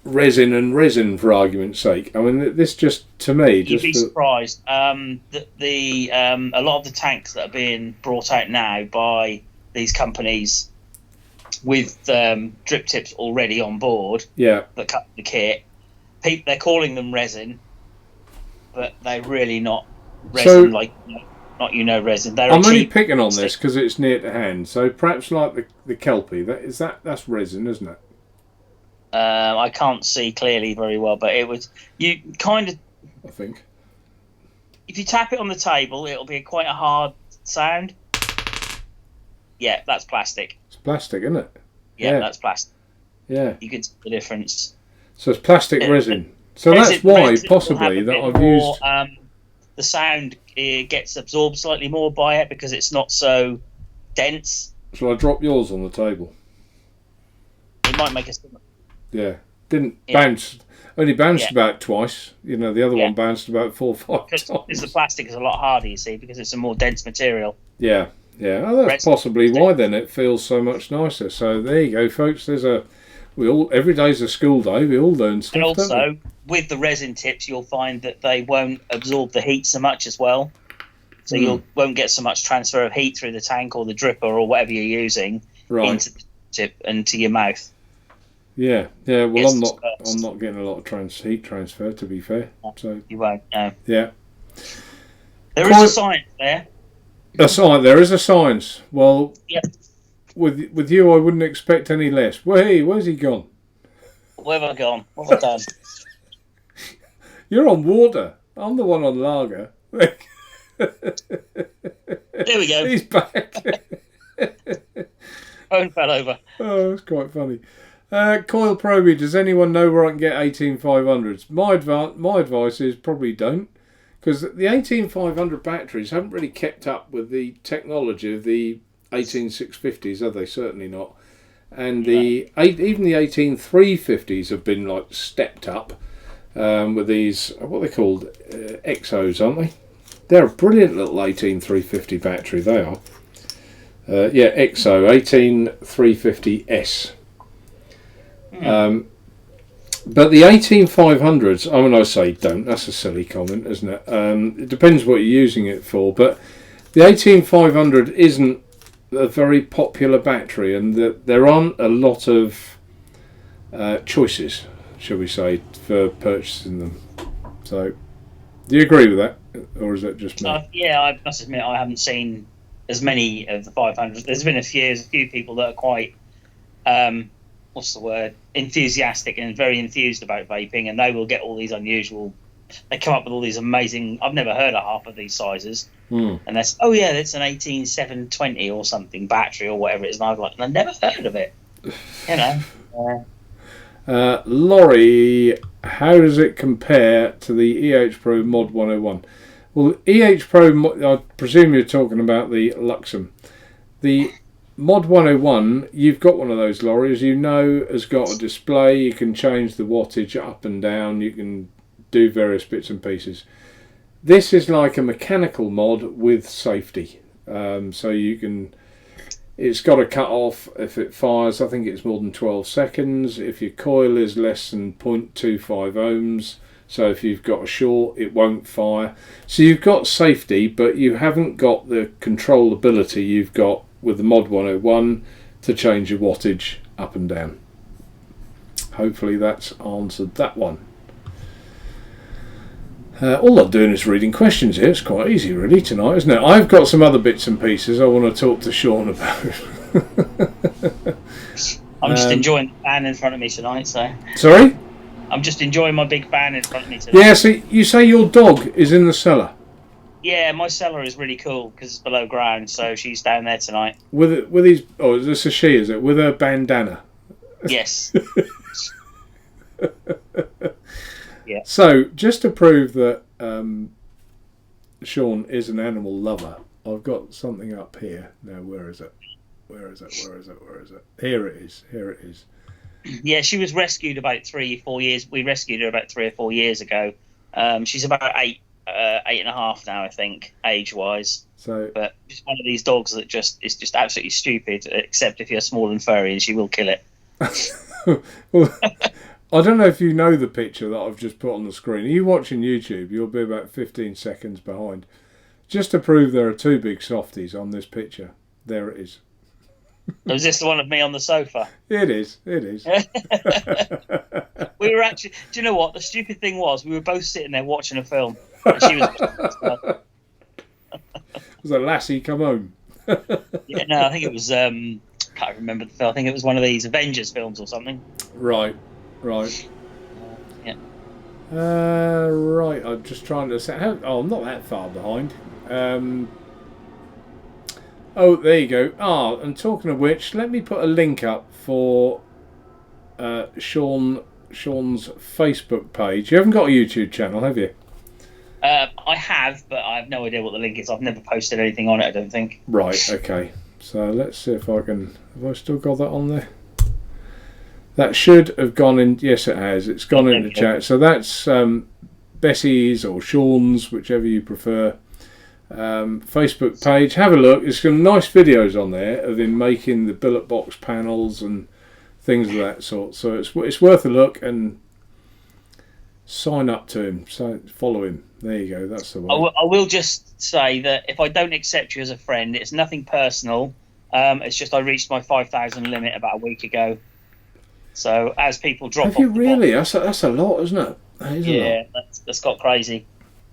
resin and resin for argument's sake. I mean, this just to me. You'd be surprised. A lot of the tanks that are being brought out now by these companies with drip tips already on board, that cut the kit, they're calling them resin, but they're really not resin. Not resin. They're I'm only picking on this because it's near to hand. So perhaps like the Kelpie, that's resin, isn't it? I can't see clearly very well, but it was you kind of. I think if you tap it on the table, it'll be quite a hard sound. Yeah, that's plastic. It's plastic, isn't it? Yeah, that's plastic. Yeah, you can see the difference. So it's plastic resin. So that's why possibly that I've used. The sound gets absorbed slightly more by it because it's not so dense. Shall I drop yours on the table? It might make a. Yeah, didn't bounce. Only bounced about twice. The other one bounced about 4 or 5 times. Because the plastic is a lot harder, you see, because it's a more dense material. Yeah. Oh, that's possibly why then it feels so much nicer. So there you go, folks. Every day's a school day. We all learn stuff. And also, with the resin tips, you'll find that they won't absorb the heat so much as well. So you won't get so much transfer of heat through the tank or the dripper or whatever you're using into the tip and to your mouth. Yeah. Well, Yes, I'm not getting a lot of heat transfer, to be fair. So you won't. No. yeah. There is a science there. A science. There is a science. Well, Yep. with you, I wouldn't expect any less. Hey, where's he gone? Where have I gone? What have I done? You're on water. I'm the one on lager. There we go. He's back. Phone fell over. Oh, that's quite funny. Coil Proby, does anyone know where I can get 18500s? My advice is probably don't, because the 18500 batteries haven't really kept up with the technology of the 18650s, have they? Certainly not. And even the 18350s have been like stepped up with these, what are they called, Exos, aren't they? They're a brilliant little 18350 battery, they are. Exo 18350S. But the 18500s, when I say don't, that's a silly comment, isn't it? It depends what you're using it for, but the 18500 isn't a very popular battery, and there aren't a lot of choices, shall we say, for purchasing them. So, do you agree with that, or is that just me? I must admit I haven't seen as many of the 500s. There's been a few people that are quite, what's the word, enthusiastic and very enthused about vaping, and they will get all these unusual. They come up with all these amazing. I've never heard of half of these sizes, and that's that's an 18720 or something battery or whatever it is. And I've never heard of it. You know. Laurie, how does it compare to the EH Pro Mod 101? Well, EH Pro, I presume you're talking about the Luxem. The Mod 101, you've got one of those, Laurie, as you know, has got a display. You can change the wattage up and down. You can do various bits and pieces. This is like a mechanical mod with safety. So you can... It's got a cut off if it fires. I think it's more than 12 seconds. If your coil is less than 0.25 ohms, so if you've got a short, it won't fire. So you've got safety, but you haven't got the controllability you've got with the Mod 101 to change your wattage up and down. Hopefully that's answered that one. All I'm doing is reading questions here. It's quite easy really tonight, isn't it? I've got some other bits and pieces I want to talk to Sean about. I'm just enjoying the fan in front of me tonight. So sorry? I'm just enjoying my big fan in front of me tonight. Yeah, so you say your dog is in the cellar? Yeah, my cellar is really cool because it's below ground, so she's down there tonight. With his... Oh, this is she, is it? With her bandana? Yes. Yeah. So, just to prove that Sean is an animal lover, I've got something up here. Now, where is it? Where is it? Here it is. Yeah, she was rescued about 3 or 4 years. We rescued her about 3 or 4 years ago. She's about 8 and a half now, I think, age-wise. So, but she's one of these dogs that is just absolutely stupid, except if you're small and furry, and she will kill it. well, I don't know if you know the picture that I've just put on the screen. Are you watching YouTube? You'll be about 15 seconds behind. Just to prove there are 2 big softies on this picture. There it is. Was this the one of me on the sofa? It is. We were actually... Do you know what? The stupid thing was, we were both sitting there watching a film. And she was... Was that Lassie Come Home? Yeah, no, I think it was... can't remember the film. I think it was one of these Avengers films or something. Right. Yeah. Right, I'm just trying to say. I'm not that far behind. Oh, there you go. And talking of which, let me put a link up for Sean's Facebook page. You haven't got a YouTube channel, have you? I have, but I have no idea what the link is. I've never posted anything on it, I don't think. Right, okay. So let's see if I can... Have I still got that on there? That should have gone in... Yes, it has. It's gone in the chat. So that's Bessie's or Sean's, whichever you prefer, Facebook page. Have a look. There's some nice videos on there of him making the billet box panels and things of that sort. So it's worth a look, and sign up to him. So follow him. There you go. That's the one. I will just say that if I don't accept you as a friend, it's nothing personal. It's just I reached my 5,000 limit about a week ago. So as people drop Have off you the really? That's a lot, isn't it? That is a yeah, lot. that's got crazy.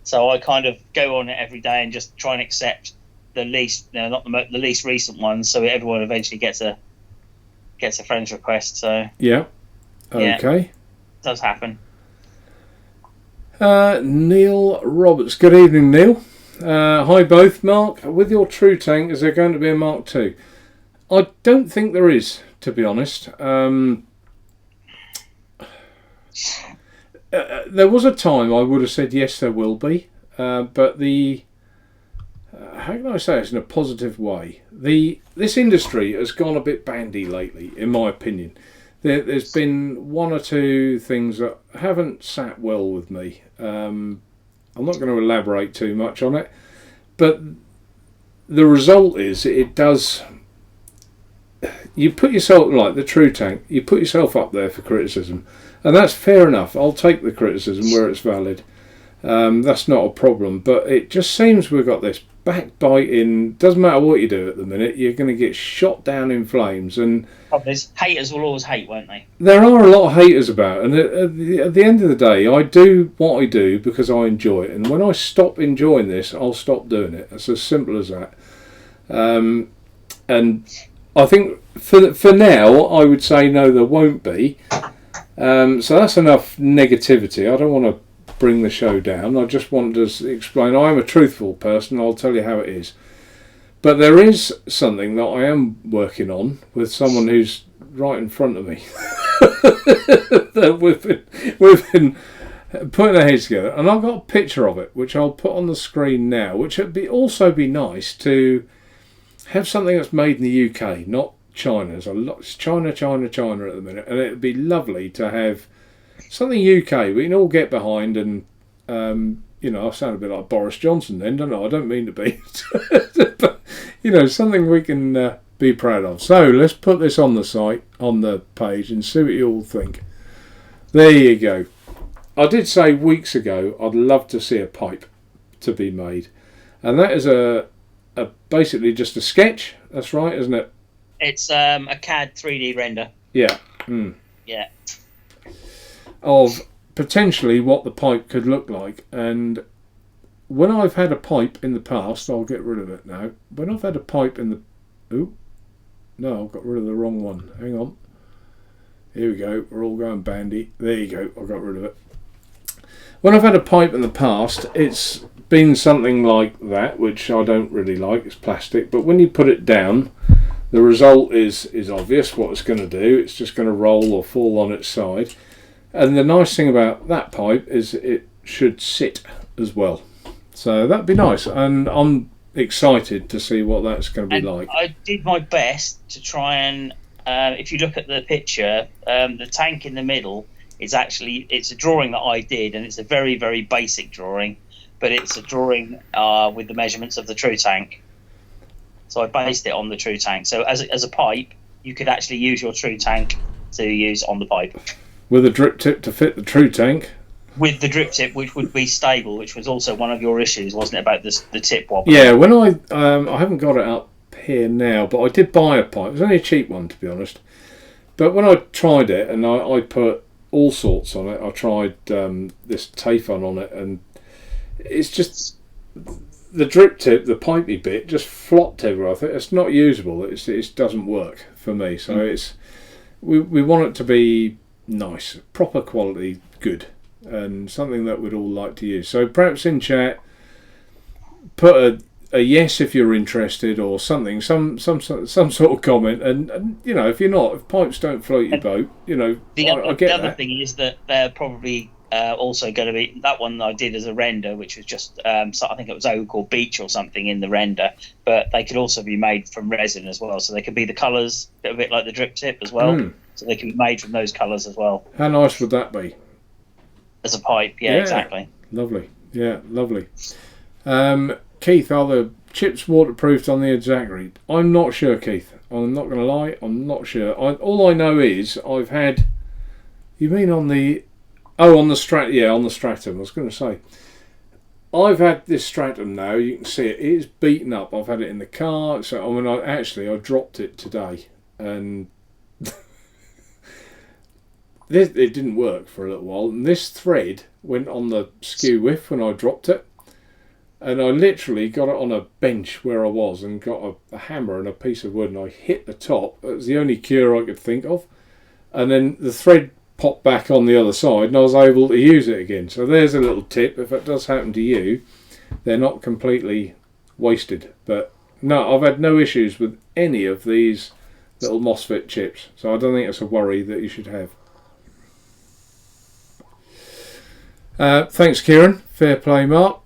So I kind of go on it every day and just try and accept the least, not the least recent ones, so everyone eventually gets a friend's request. So Yeah. yeah, Okay. it does happen. Neil Roberts. Good evening, Neil. Hi both. Mark, with your True Tank, is there going to be a Mark II? I don't think there is, to be honest. There was a time I would have said yes, there will be, but the how can I say this in a positive way? This industry has gone a bit bandy lately, in my opinion. There's been one or two things that haven't sat well with me. I'm not going to elaborate too much on it, but the result is it does. You put yourself, like the True Tank, you put yourself up there for criticism, and that's fair enough. I'll take the criticism where it's valid. That's not a problem, but it just seems we've got this backbiting. Doesn't matter what you do at the minute, you're going to get shot down in flames. And Haters will always hate, won't they? there are a lot of haters about, and at the end of the day, I do what I do because I enjoy it. And when I stop enjoying this, I'll stop doing it. It's as simple as that. And I think for now, I would say no, there won't be. So that's enough negativity. I don't want to bring the show down. I just want to explain. I am a truthful person. I'll tell you how it is. But there is something that I am working on with someone who's right in front of me. That we've been putting our heads together, and I've got a picture of it, which I'll put on the screen now. Which would also be nice to have something that's made in the UK, not China. It's China at the minute, and it'd be lovely to have something UK we can all get behind. And I sound a bit like Boris Johnson then, don't I? I don't mean to be, but something we can be proud of. So let's put this on the site, on the page, and see what you all think. There you go. I did say weeks ago I'd love to see a pipe to be made, and that is a basically just a sketch. That's right, isn't it? It's a CAD 3D render. Yeah. Yeah. Of potentially what the pipe could look like. And when I've had a pipe in the past, I'll get rid of it now. When I've had a pipe in the... Oh, no, I've got rid of the wrong one. Hang on. Here we go. We're all going bandy. There you go. I got rid of it. When I've had a pipe in the past, it's been something like that, which I don't really like. It's plastic. But when you put it down, the result is obvious what it's going to do. It's just going to roll or fall on its side. And the nice thing about that pipe is it should sit as well. So that'd be nice. And I'm excited to see what that's going to be like. I did my best to try and, if you look at the picture, the tank in the middle is it's a drawing that I did, and it's a very, very basic drawing, but it's a drawing with the measurements of the True Tank. So I based it on the True Tank. So as a pipe, you could actually use your True Tank to use on the pipe. With a drip tip to fit the True Tank? With the drip tip, which would be stable, which was also one of your issues, wasn't it, about the tip wobbling? Yeah, when I haven't got it up here now, but I did buy a pipe. It was only a cheap one, to be honest. But when I tried it, and I put all sorts on it, I tried this Teflon on it, and it's just... The drip tip, the pipey bit, just flopped everywhere. I think it's not usable. It doesn't work for me. So it's we want it to be nice, proper quality, good, and something that we'd all like to use. So perhaps in chat, put a yes if you're interested, or something, some sort of comment. And if you're not, if pipes don't float your boat, The other that. thing is that they're probably also going to be that one I did as a render, which was just so I think it was oak or beech or something in the render, but they could also be made from resin as well, so they could be the colours a bit like the drip tip as well, so they can be made from those colours as well. How nice would that be as a pipe? Yeah, exactly. Lovely. Yeah, lovely. Keith, are the chips waterproofed on the Exactly? I'm not sure, Keith. I'm not going to lie, I'm not sure. All I know is I've had... You mean on the... Oh, on the Stratum. Yeah, on the Stratum. I was going to say, I've had this Stratum now. You can see it. It is beaten up. I've had it in the car. So I dropped it today, and it didn't work for a little while, and this thread went on the skew whiff when I dropped it, and I literally got it on a bench where I was and got a hammer and a piece of wood, and I hit the top. It was the only cure I could think of, and then the thread popped back on the other side, and I was able to use it again. So there's a little tip: if it does happen to you, they're not completely wasted. But no, I've had no issues with any of these little MOSFET chips, so I don't think it's a worry that you should have. Thanks, Kieran. Fair play, Mark.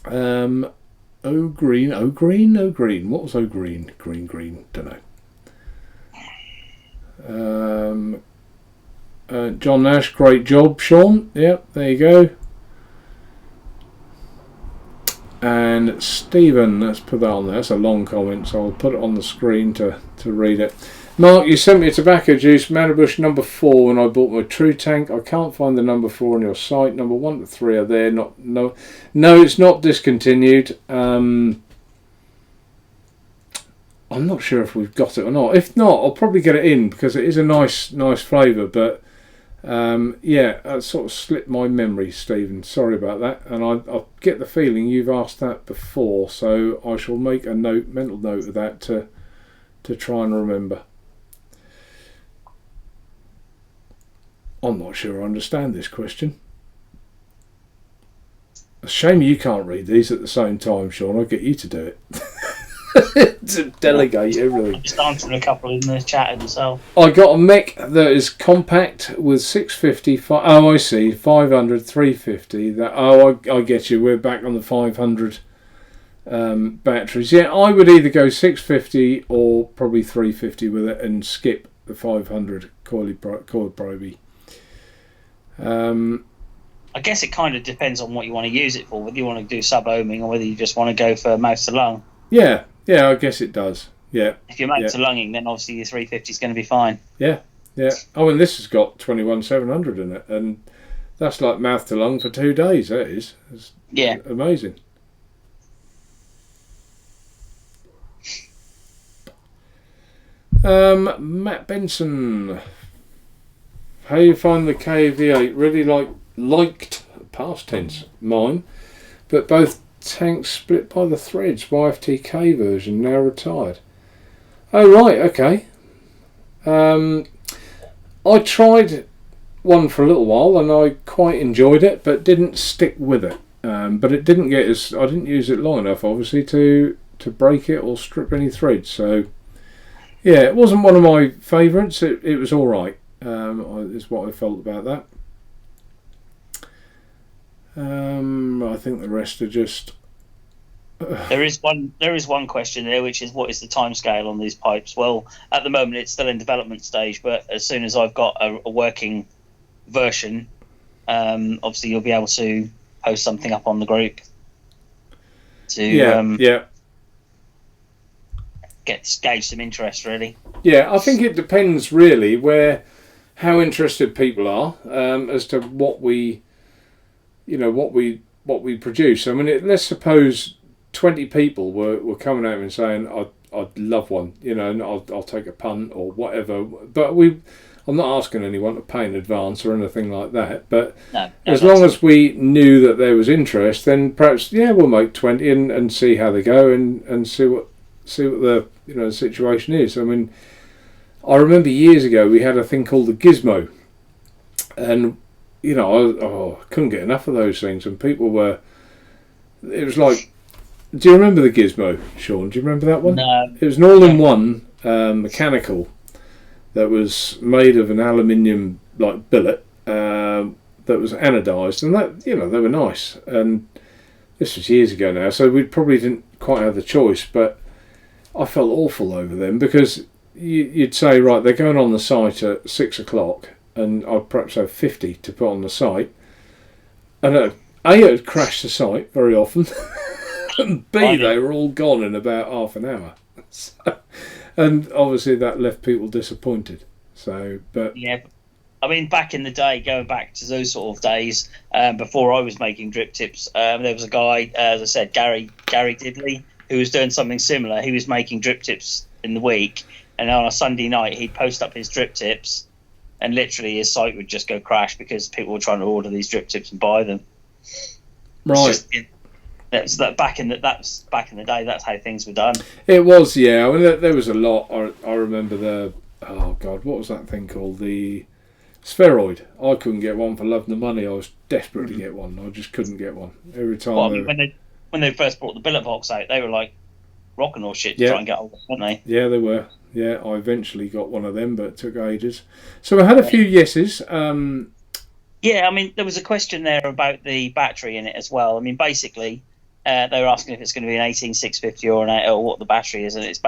Oh green. What was green? Green. Don't know. John Nash, great job, Sean. Yep, there you go. And Stephen, let's put that on there. That's a long comment, so I'll put it on the screen to read it. Mark, you sent me a tobacco juice, Manabush number 4 when I bought my True Tank. I can't find the number 4 on your site. Number 1 to 3 are there. No, it's not discontinued. I'm not sure if we've got it or not. If not, I'll probably get it in because it is a nice flavour. But yeah, that sort of slipped my memory, Stephen. Sorry about that. And I get the feeling you've asked that before, so I shall make a mental note of that to try and remember. I'm not sure I understand this question. A shame you can't read these at the same time, Sean. I'll get you to do it. To delegate everything. I'm just answering a couple in the chat as well. I got a mech that is compact with 650. Oh, I see. 500, 350. I get you. We're back on the 500 batteries. Yeah, I would either go 650 or probably 350 with it and skip the 500 coil proby. I guess it kind of depends on what you want to use it for, whether you want to do sub-ohming or whether you just want to go for mouth to lung. Yeah, I guess it does. Yeah. If you're mouth to lunging, then obviously your 350 is going to be fine. Yeah. Oh, and this has got 21700 in it, and that's like mouth to lung for 2 days. That is. It's amazing. Matt Benson. How you find the KV8? Really liked past tense mine, but both tanks split by the threads. YFTK version now retired. Oh right, okay. I tried one for a little while and I quite enjoyed it, but didn't stick with it. But it didn't get I didn't use it long enough, obviously, to break it or strip any threads. So yeah, it wasn't one of my favourites. It was all right. Is what I felt about that. I think the rest are just. There is one question there, which is what is the timescale on these pipes? Well, at the moment it's still in development stage, but as soon as I've got a working version, obviously you'll be able to post something up on the group to gauge some interest, really. Yeah, I think it depends really how interested people are as to what we produce. I mean, let's suppose 20 people were coming at me and saying, I'd love one, and I'll take a punt or whatever. But I'm not asking anyone to pay in advance or anything like that. But as long as we knew that there was interest, then perhaps we'll make 20 and see how they go and see what the situation is. I mean, I remember years ago we had a thing called the Gizmo, and I couldn't get enough of those things, and people were. It was like, do you remember the Gizmo, Sean? Do you remember that one? No. It was an all-in-one mechanical that was made of an aluminium billet that was anodised, and that they were nice. And this was years ago now, so we probably didn't quite have the choice, but I felt awful over them because you'd say, right, they're going on the site at 6 o'clock, and I'd perhaps have 50 to put on the site, and it would crash the site very often, and B, they were all gone in about half an hour. So, and obviously that left people disappointed. So, but yeah, I mean, back in the day, going back to those sort of days, before I was making drip tips, there was a guy, as I said, Gary Diddley, who was doing something similar. He was making drip tips in the week, and on a Sunday night he'd post up his drip tips, and literally his site would just go crash because people were trying to order these drip tips and buy them. Right. That's back in the day. That's how things were done. It was, yeah. I mean, there was a lot. I remember what was that thing called? The spheroid. I couldn't get one for love nor money. I was desperate to get one. I just couldn't get one. Every time. Well, I mean, when they first brought the billet box out, they were like rocking all shit to try and get hold of, weren't they? Yeah, they were. Yeah, I eventually got one of them, but it took ages. So I had a few yeses. Yeah, I mean, there was a question there about the battery in it as well. I mean, basically, they were asking if it's going to be an 18650 or what the battery is, and it's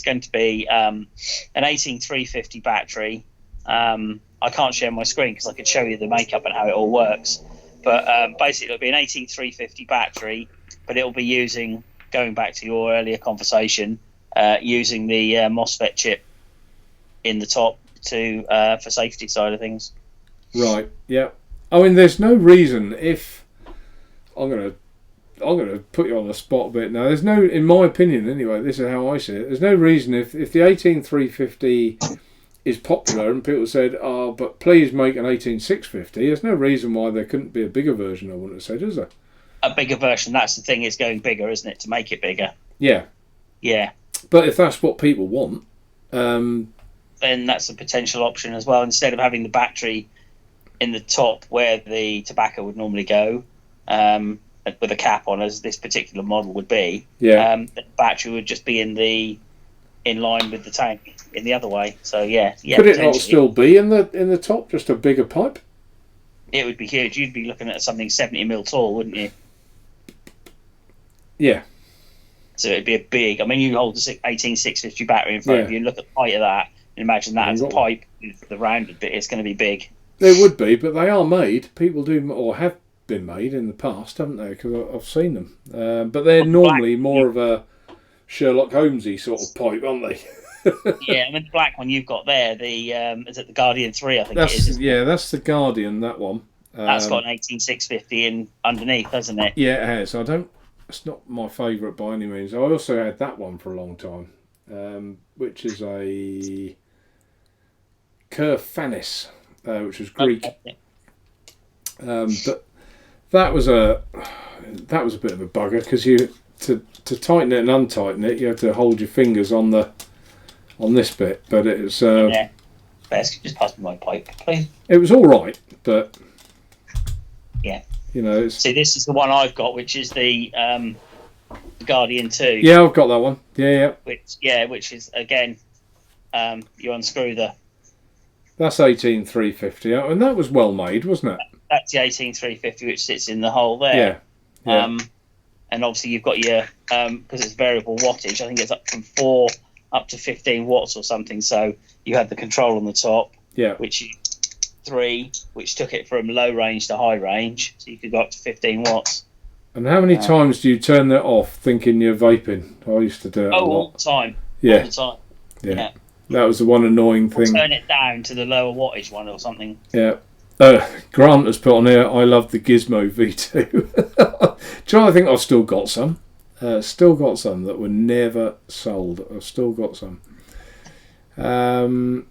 going to be an 18350 battery. I can't share my screen because I could show you the makeup and how it all works. But basically, it'll be an 18350 battery, but it'll be using, going back to your earlier conversation, using the MOSFET chip in the top for safety side of things. Right. Yeah. I mean, there's no reason if I'm gonna put you on the spot a bit now. There's no, in my opinion, anyway. This is how I see it. There's no reason if the 18350 is popular and people said, "Oh, but please make an 18650." There's no reason why there couldn't be a bigger version. I wouldn't have said, is there? A bigger version. That's the thing. It's going bigger, isn't it? To make it bigger. Yeah. Yeah. But if that's what people want, then that's a potential option as well. Instead of having the battery in the top where the tobacco would normally go, with a cap on, as this particular model would be, the battery would just be in line with the tank in the other way. So yeah. Could it not still be in the top, just a bigger pipe? It would be huge. You'd be looking at something 70 mil tall, wouldn't you? Yeah. So it'd be a big. I mean, you hold the 18650 battery in front of you. Look at the height of that, and imagine that as a pipe with the rounded bit. It's going to be big. They would be, but they are made. People do, or have been made in the past, haven't they? Because I've seen them. But they're normally more of a Sherlock Holmesy sort of pipe, aren't they? Yeah, I mean the black one you've got there. The is it the Guardian 3? I think it is. Yeah, that's the Guardian. That one. That's got an 18650 in underneath, hasn't it? Yeah, it has. It's not my favourite by any means. I also had that one for a long time, which is a Kerfanis, which was Greek. Okay. But that was a bit of a bugger because to tighten it and untighten it, you have to hold your fingers on this bit. But it's yeah. Best just pass me my pipe, please. It was all right, but yeah. You know, see, this is the one I've got, which is the Guardian 2. Yeah, I've got that one. Yeah. Which is again, you unscrew the. That's 18350, and that was well made, wasn't it? That's the 18350, which sits in the hole there. Yeah. And obviously you've got your because it's variable wattage. I think it's up from 4 up to 15 watts or something. So you had the control on the top. Yeah. Which 3, which took it from low range to high range, so you could go up to 15 watts. And how many times do you turn that off thinking you're vaping? I used to do it a lot. All the time. Yeah. All the time. Yeah. That was the one annoying thing. Turn it down to the lower wattage one or something. Yeah. Grant has put on here, I love the Gizmo V2. Do you know, I think I've still got some. Still got some that were never sold. I've still got some. Coil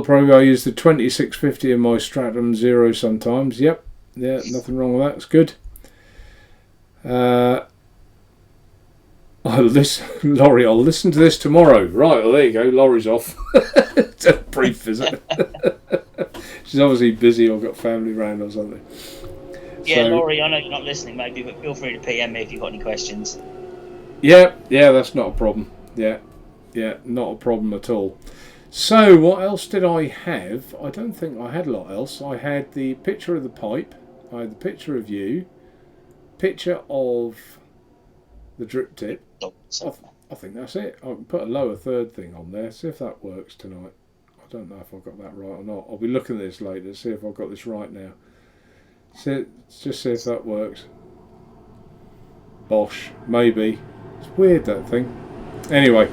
probe, I use the 2650 in my Stratum Zero sometimes. Yep. Yeah, nothing wrong with that. It's good. Laurie, I'll listen to this tomorrow. Right, well, there you go. Laurie's off. It's a brief visit. She's obviously busy or got family round or something. Yeah, so, Laurie, I know you're not listening, maybe, but feel free to PM me if you've got any questions. Yeah, that's not a problem. Yeah, not a problem at all. So, what else did I have? I don't think I had a lot else. I had the picture of the pipe. I had the picture of you. Picture of the drip tip. I think that's it. I can put a lower third thing on there. See if that works tonight. I don't know if I've got that right or not. I'll be looking at this later. See if I've got this right now. Just see if that works. Bosh. Maybe. It's weird, that thing. Anyway.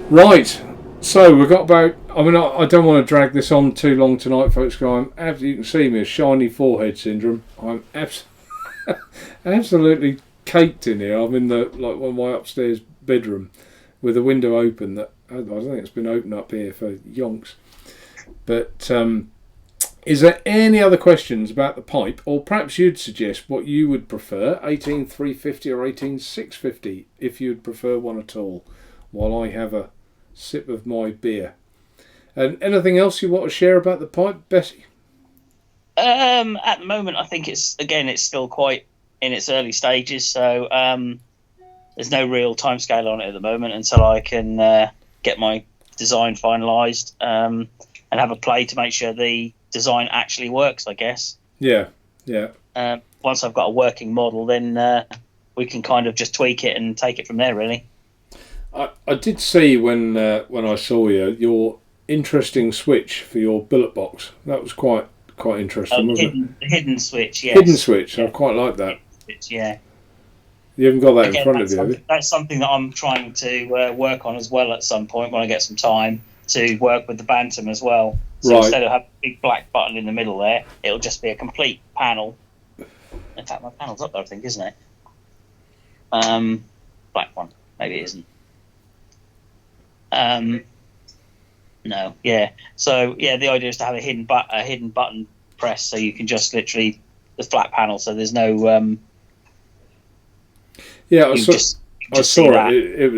Right. So we've got about... I mean, I don't want to drag this on too long tonight, folks. You can see me, a shiny forehead syndrome. I'm absolutely caked in here. I'm in one of my upstairs bedroom with the window open that I don't think it's been open up here for yonks. But is there any other questions about the pipe, or perhaps you'd suggest what you would prefer, 18350 or 18650, if you'd prefer one at all, while I have a sip of my beer. And anything else you want to share about the pipe, Bessie? At the moment, I think it's still quite in its early stages, so there's no real timescale on it at the moment until I can get my design finalised and have a play to make sure the design actually works, I guess. Yeah. Once I've got a working model, then we can kind of just tweak it and take it from there, really. I did see when I saw you, your interesting switch for your billet box. That was quite interesting, wasn't it? The hidden switch, yes. Hidden switch, yeah. I quite like that. Switch, yeah. You haven't got that in front of you, have you? That's something that I'm trying to work on as well at some point when I get some time, to work with the Bantam as well. So right. Instead of having a big black button in the middle there, it'll just be a complete panel. In fact, my panel's up there, I think, isn't it? Black one. Maybe it isn't. No, yeah. So yeah, the idea is to have a hidden button press, so you can just literally the flat panel. So there's no. Yeah, I saw it. It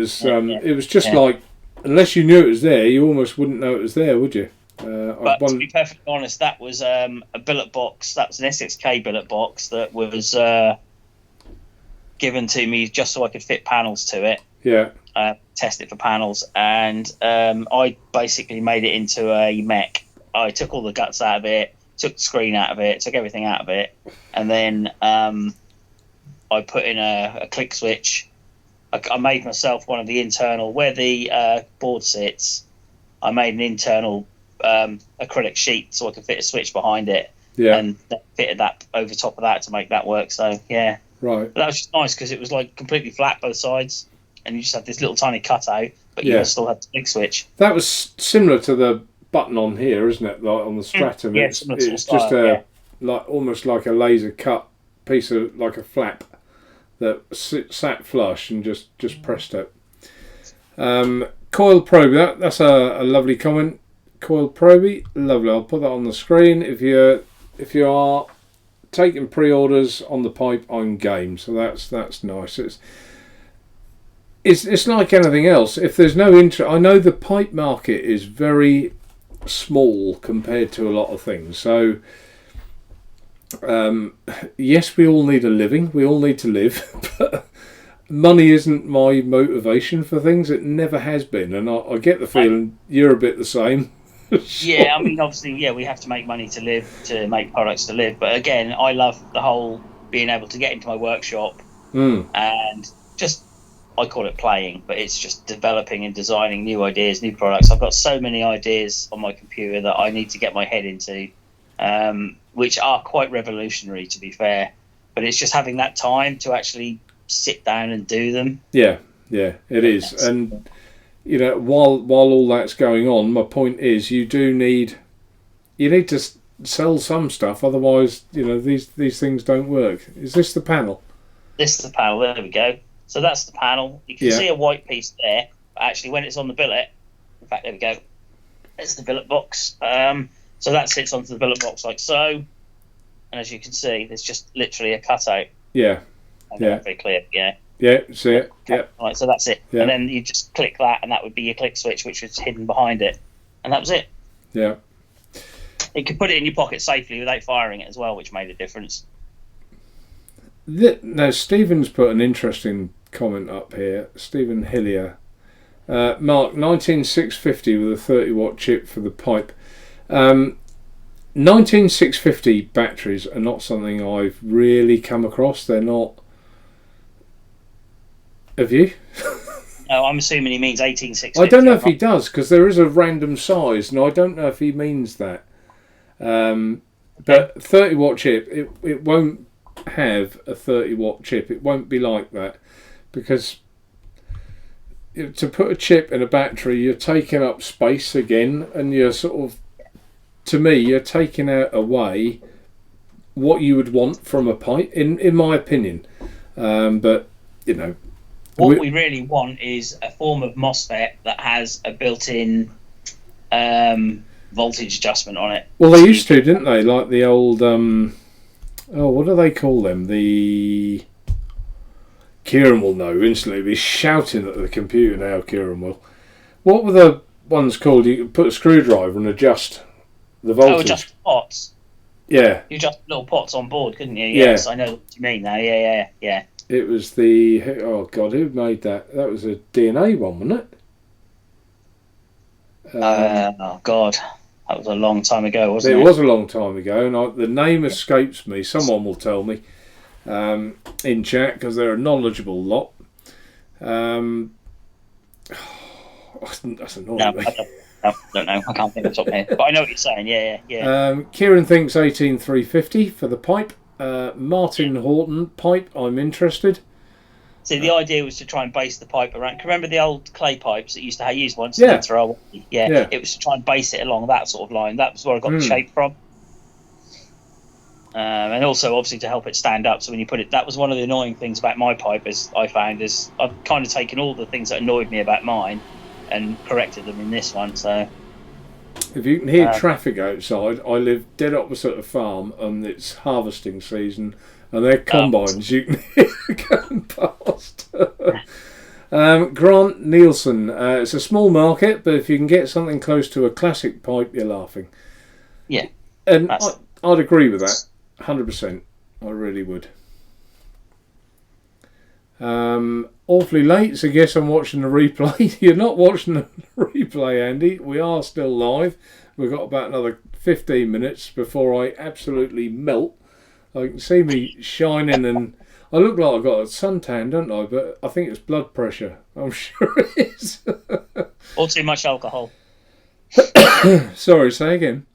was just like, unless you knew it was there, you almost wouldn't know it was there, would you? But to be perfectly honest, that was a billet box. That was an SXK billet box that was given to me just so I could fit panels to it. Yeah. Test it for panels, and I basically made it into a mech. I took all the guts out of it, took the screen out of it, took everything out of it, and then I put in a click switch. I made myself one of the internal, where the board sits, I made an internal acrylic sheet so I could fit a switch behind it, and fitted that over top of that to make that work. So yeah, right. But that was just nice because it was like completely flat both sides, and you just have this little tiny cutout, but you still have the big switch. That was similar to the button on here, isn't it? Like on the Stratum, it's just like almost like a laser cut piece of, like a flap that sat flush and just pressed it. Coil Proby, that's a lovely comment. Coil Proby, lovely. I'll put that on the screen. If you are taking pre-orders on the pipe, I'm game. So that's nice. It's like anything else. If there's no interest, I know the pipe market is very small compared to a lot of things. So yes, we all need a living. We all need to live, but money isn't my motivation for things. It never has been, and I get the feeling you're a bit the same. Yeah, I mean, obviously, we have to make money to live, to make products to live. But again, I love the whole being able to get into my workshop and just, I call it playing, but it's just developing and designing new ideas, new products. I've got so many ideas on my computer that I need to get my head into, which are quite revolutionary, to be fair. But it's just having that time to actually sit down and do them. Yeah, it is. And you know, while all that's going on, my point is you need to sell some stuff, otherwise, you know, these things don't work. Is this the panel? This is the panel. There we go. So that's the panel. You can see a white piece there, but actually when it's on the billet, in fact, there we go. It's the billet box. So that sits onto the billet box like so, and as you can see, there's just literally a cutout. Yeah. Very clear. Yeah. Yeah, see it. Yeah. Right, so that's it. Yeah. And then you just click that, and that would be your click switch, which was hidden behind it, and that was it. Yeah. You could put it in your pocket safely without firing it as well, which made a difference. Now, Stephen's put an interesting comment up here. Stephen Hillier. Mark, 19650 with a 30 watt chip for the pipe. 19650 batteries are not something I've really come across. They're not. Have you? No, I'm assuming he means 18650. I don't know if he does, because there is a random size, and I don't know if he means that. But 30 watt chip, it won't have a 30 watt chip. It won't be like that, because to put a chip in a battery, you're taking up space again, and you're sort of, to me, you're taking away what you would want from a pipe, in my opinion. But you know, What we really want is a form of MOSFET that has a built-in voltage adjustment on it. Well, they used to, didn't they? Like the old, what do they call them? The Kieran will know instantly. He's shouting at the computer now. Kieran will. What were the ones called? You could put a screwdriver and adjust the voltage. Oh, adjust pots. Yeah. You adjust little pots on board, couldn't you? Yeah. Yes, I know what you mean now. Yeah. It was the who made that? That was a DNA one, wasn't it? Oh God, that was a long time ago, wasn't it? It was a long time ago, and the name escapes me. Someone will tell me in chat because they're a knowledgeable lot. That's annoying me. I don't know. I can't think of the top of my head, but I know what you're saying. Yeah. Kieran thinks 18350 for the pipe. Martin Horton pipe. I'm interested. See, the idea was to try and base the pipe around. Can you remember the old clay pipes that you used to use once? Yeah. Yeah. It was to try and base it along that sort of line. That was where I got the shape from. And also, obviously, to help it stand up. So when you put it, that was one of the annoying things about my pipe. I've kind of taken all the things that annoyed me about mine and corrected them in this one. So if you can hear traffic outside, I live dead opposite a farm, and it's harvesting season, and their combines you can hear going past. Grant Nielsen, it's a small market, but if you can get something close to a classic pipe, you're laughing. Yeah, and I'd agree with that, 100%. I really would. Awfully late, so guess I'm watching the replay. You're not watching the replay, Andy. We are still live. We've got about another 15 minutes before I absolutely melt. I can see me shining, and I look like I've got a suntan, don't I? But I think it's blood pressure. I'm sure it is. Or too much alcohol. Sorry, say again.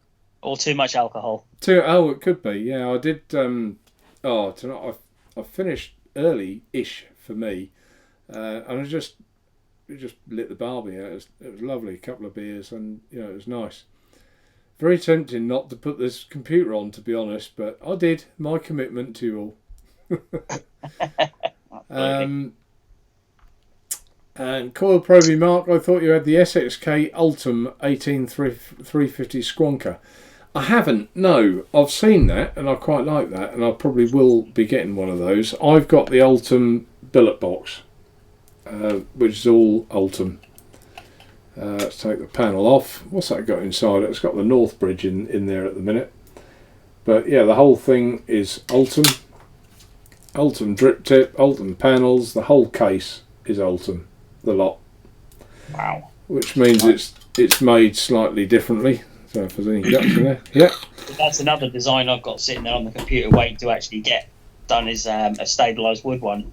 Or too much alcohol. It could be. Yeah, I did. Tonight I finished early-ish for me, and I just lit the barbie out. It was lovely. A couple of beers, and it was nice. Very tempting not to put this computer on, to be honest, but I did. My commitment to you all. And Coil Probing Mark, I thought you had the SXK Ultim 18350 Squonker. I haven't, no. I've seen that, and I quite like that, and I probably will be getting one of those. I've got the Ultim billet box, which is all Ultim. Let's take the panel off. What's that got inside it? It's got the North Bridge in there at the minute. But yeah, the whole thing is Ultim. Ultim drip tip, Ultim panels, the whole case is Ultim, the lot. Wow. Which means it's made slightly differently. So if there's any guts in there. Yeah. That's another design I've got sitting there on the computer waiting to actually get done, is a stabilised wood one.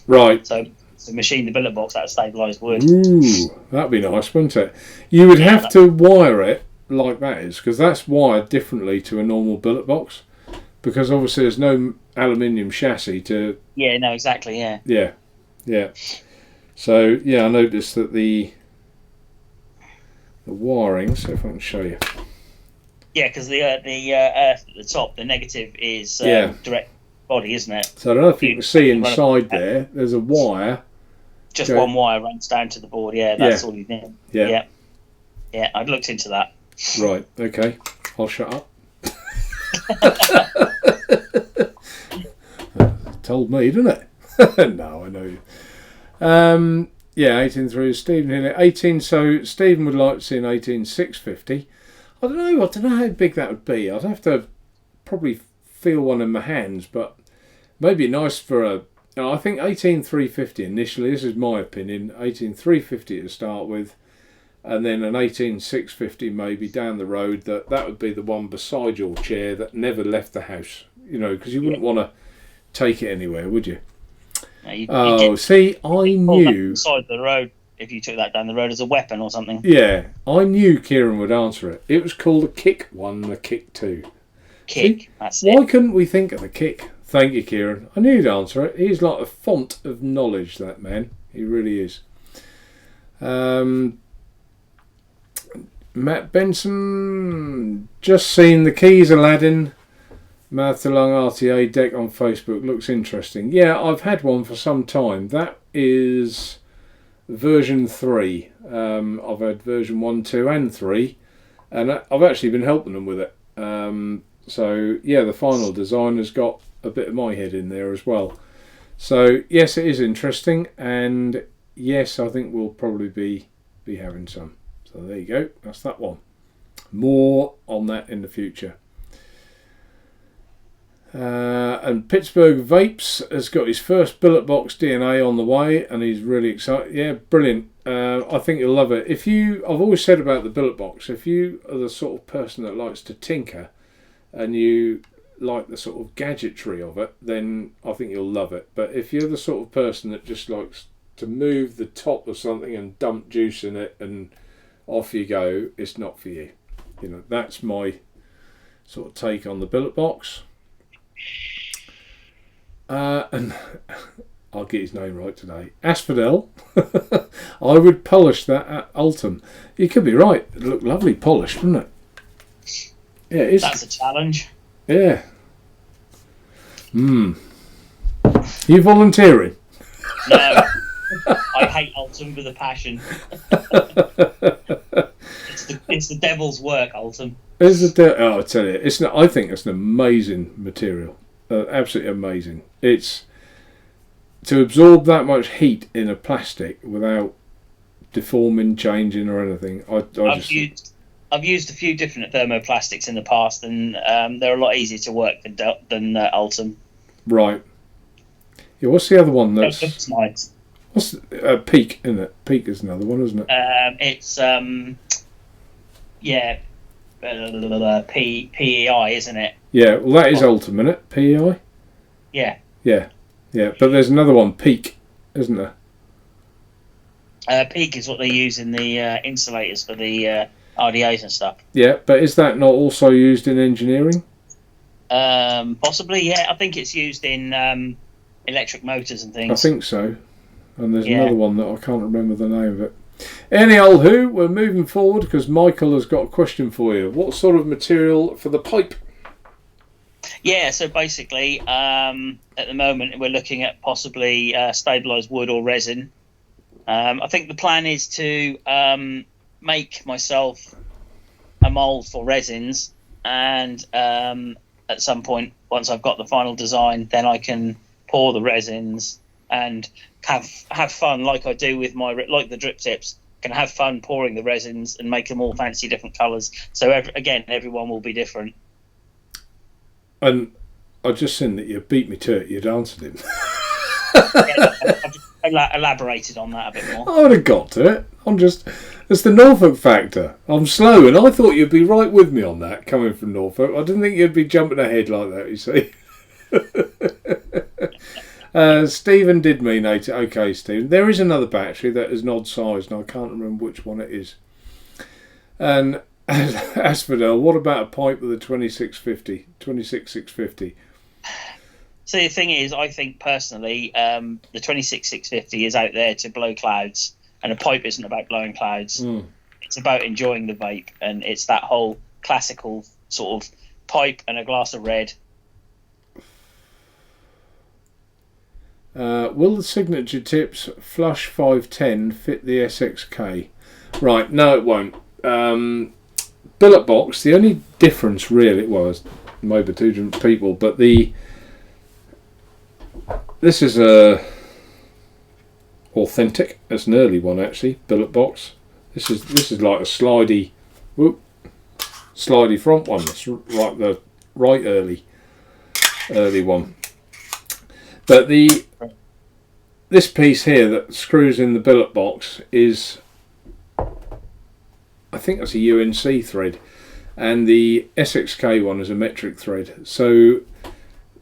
Right. So to machine the billet box out of stabilised wood. Ooh, that'd be nice, wouldn't it? You would have to wire it like that is, because that's wired differently to a normal billet box, because obviously there's no aluminium chassis to... Yeah, no, exactly, yeah. Yeah. So, yeah, I noticed that the wiring, so if I can show you. Yeah, because the earth at the top, the negative is direct body, isn't it? So I don't know if you can see inside there, there's a wire. Just one wire runs down to the board, that's all you need. Yeah, I've looked into that. Right, okay. I'll shut up. Told me, didn't it? No, I know you. 18.3 Stephen here. 18. So Stephen would like to see an 18.650. I don't know how big that would be. I'd have to probably feel one in my hands, but maybe nice for a. I think 18.350 initially. This is my opinion. 18.350 to start with, and then an 18.650 maybe down the road. That would be the one beside your chair that never left the house. Because you wouldn't want to take it anywhere, would you? No, see, I knew. Side the road, if you took that down the road as a weapon or something. Yeah, I knew Kieran would answer it. It was called a Kick 1 and a Kick 2. Kick, see, that's it. Why couldn't we think of the Kick? Thank you, Kieran. I knew he'd answer it. He's like a font of knowledge, that man. He really is. Matt Benson, just seen the Keys Aladdin Mouth to Lung RTA deck on Facebook. Looks interesting. Yeah, I've had one for some time. That is version 3. I've had version 1, 2 and 3, and I've actually been helping them with it. So yeah, the final design has got a bit of my head in there as well. So yes, it is interesting, and yes, I think we'll probably be having some. So there you go, that's that one. More on that in the future. And Pittsburgh Vapes has got his first billet box DNA on the way, and he's really excited. Yeah, brilliant. I think you'll love it. I've always said about the billet box, if you are the sort of person that likes to tinker and you like the sort of gadgetry of it, then I think you'll love it. But if you're the sort of person that just likes to move the top of something and dump juice in it and off you go, it's not for you. You know, that's my sort of take on the billet box. And I'll get his name right today. Asphodel. I would polish that at Ultim. You could be right. It looked lovely polished, wouldn't it? Yeah, it is. That's a challenge. Yeah. You volunteering? No. I hate Ultim with a passion. It's the devil's work, Ultim. I tell you, I think it's an amazing material. Absolutely amazing. It's to absorb that much heat in a plastic without deforming, changing, or anything. I've used a few different thermoplastics in the past, and they're a lot easier to work than Ultim. Right. Yeah. What's the other one? That's nice. What's Peak? Isn't it? Peak is another one, isn't it? It's PEI, isn't it? Yeah. Well, that is Ultim, isn't it? PEI. Yeah. Yeah. Yeah. But there's another one, Peak, isn't there? Peak is what they use in the insulators for the RDAs and stuff. Yeah, but is that not also used in engineering? Possibly, yeah. I think it's used in electric motors and things. I think so. And there's another one that I can't remember the name of it. Any old who, we're moving forward because Michael has got a question for you. What sort of material for the pipe? Yeah, so basically, at the moment, we're looking at possibly stabilised wood or resin. I think the plan is to make myself a mould for resins, and at some point, once I've got the final design, then I can pour the resins and have fun like I do with like the drip tips. Can have fun pouring the resins and make them all fancy different colours. So everyone will be different. And I just seen that you beat me to it. You'd answered him. I've elaborated on that a bit more. I would have got to it. It's the Norfolk factor. I'm slow, and I thought you'd be right with me on that, coming from Norfolk. I didn't think you'd be jumping ahead like that, you see. Stephen did mean 80. Okay, Stephen. There is another battery that is an odd size, and I can't remember which one it is. And Asphodel, what about a pipe with a 26650? So the thing is, I think personally, the 26650 is out there to blow clouds, and a pipe isn't about blowing clouds. It's about enjoying the vape, and it's that whole classical sort of pipe and a glass of red. Will the signature tips flush 510 fit the SXK? Right, no, it won't. Billet box. The only difference really was maybe two different people, but this is a authentic. It's an early one actually. Billet box. This is like a slidey front one. It's right early one. But this piece here that screws in the billet box is, I think that's a UNC thread, and the SXK one is a metric thread. So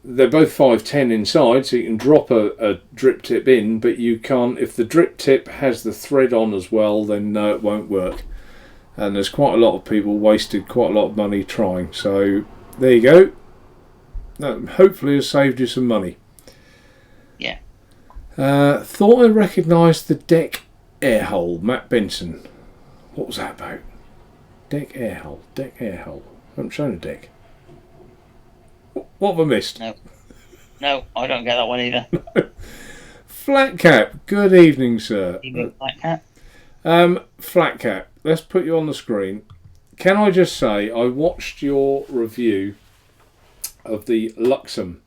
they're both 510 inside, so you can drop a drip tip in, but you can't, if the drip tip has the thread on as well, then no, it won't work. And there's quite a lot of people wasted quite a lot of money trying. So there you go. That hopefully has saved you some money. Yeah. Thought I recognised the deck air hole, Matt Benson. What was that about? Deck air hole. I haven't shown a deck. What have I missed? No, I don't get that one either. Flat Cap, good evening, sir. Evening, Black Cat. Flat Cap, let's put you on the screen. Can I just say, I watched your review of the Luxem.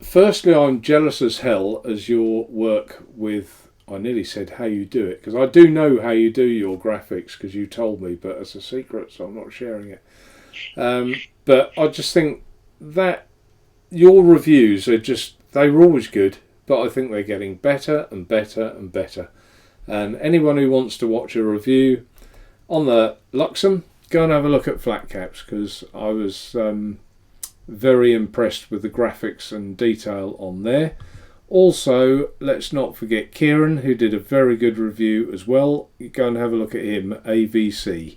Firstly, I'm jealous as hell as your work with, I nearly said how you do it, because I do know how you do your graphics, because you told me, but it's a secret, so I'm not sharing it. But I just think that your reviews are just, they were always good, but I think they're getting better and better and better. And anyone who wants to watch a review on the Luxem, go and have a look at Flat Caps, because I was very impressed with the graphics and detail on there. Also, let's not forget Kieran, who did a very good review as well. You go and have a look at him, AVC.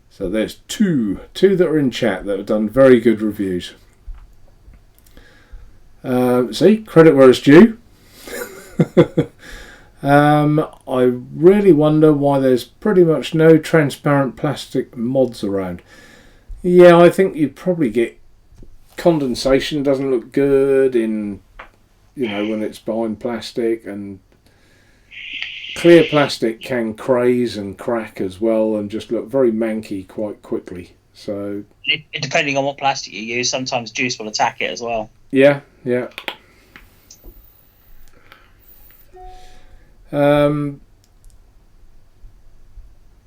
So there's two that are in chat that have done very good reviews. See, credit where it's due. I really wonder why there's pretty much no transparent plastic mods around. Yeah, I think you'd probably get condensation doesn't look good in, you know, when it's behind plastic, and clear plastic can craze and crack as well and just look very manky quite quickly. So Depending on what plastic you use, sometimes juice will attack it as well. yeah.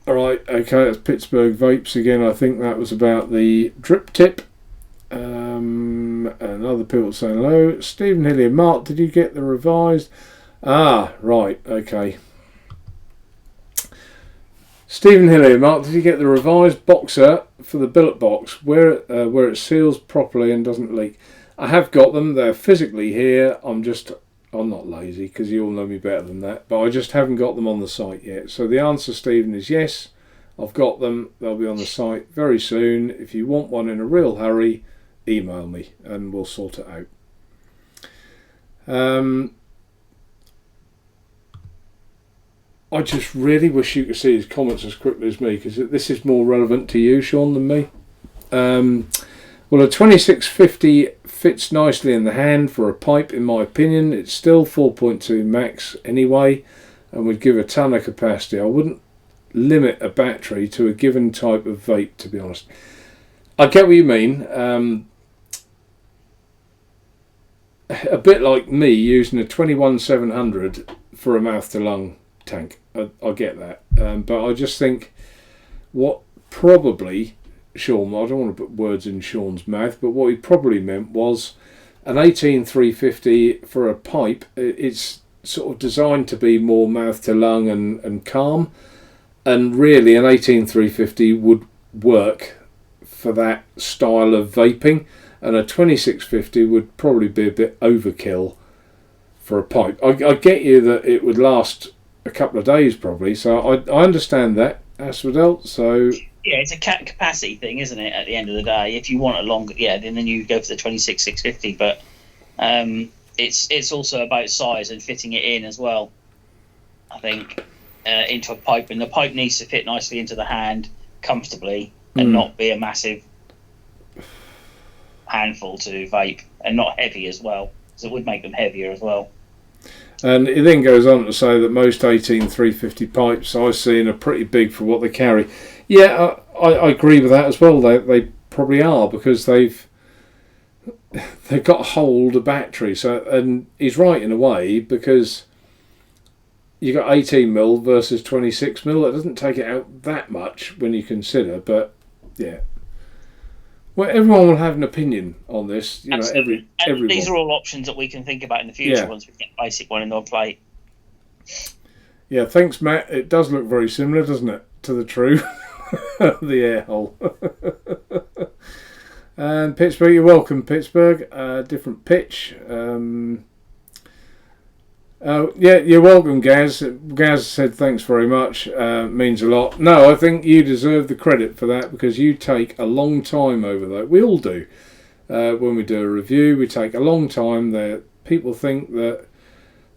Alright, okay, that's Pittsburgh Vapes again. I think that was about the drip tip. And other people saying hello. Stephen Hillier, Mark, did you get the revised? Ah, right, okay. Stephen Hillier, Mark, did you get the revised boxer for the billet box where it seals properly and doesn't leak? I have got them. They're physically here. I'm not lazy, because you all know me better than that, but I just haven't got them on the site yet. So the answer, Stephen, is yes. I've got them. They'll be on the site very soon. If you want one in a real hurry, email me and we'll sort it out. I just really wish you could see his comments as quickly as me, because this is more relevant to you, Sean, than me. Well, a 2650 fits nicely in the hand for a pipe, in my opinion. It's still 4.2 max anyway, and would give a ton of capacity. I wouldn't limit a battery to a given type of vape, to be honest. I get what you mean. A bit like me using a 21700 for a mouth to lung tank. I get that, but I just think what probably Sean, I don't want to put words in Sean's mouth, but what he probably meant was an 18350 for a pipe. It's sort of designed to be more mouth to lung and calm, and really an 18350 would work for that style of vaping, and a 2650 would probably be a bit overkill for a pipe. I get you that it would last a couple of days probably, so I understand that, Asphodel. So yeah, it's a capacity thing, isn't it? At the end of the day, if you want a longer, then you go for the 26650. But it's also about size and fitting it in as well. I think into a pipe, and the pipe needs to fit nicely into the hand comfortably and not be a massive handful to vape, and not heavy as well, because it would make them heavier as well. And it then goes on to say that most 18350 pipes I've seen are pretty big for what they carry. Yeah, I agree with that as well. They probably are, because they've got to hold a battery. So, and he's right in a way, because you got 18mm versus 26mm. It doesn't take it out that much when you consider, but yeah. Well, everyone will have an opinion on this. You know, everyone. These are all options that we can think about in the future once we get a basic one in our plate. Yeah, thanks, Matt. It does look very similar, doesn't it, to the True, the air hole. And Pittsburgh, you're welcome, Pittsburgh. Different pitch. Yeah, you're welcome, Gaz. Gaz said thanks very much. Means a lot. No, I think you deserve the credit for that, because you take a long time over that. We all do. When we do a review, we take a long time. People think that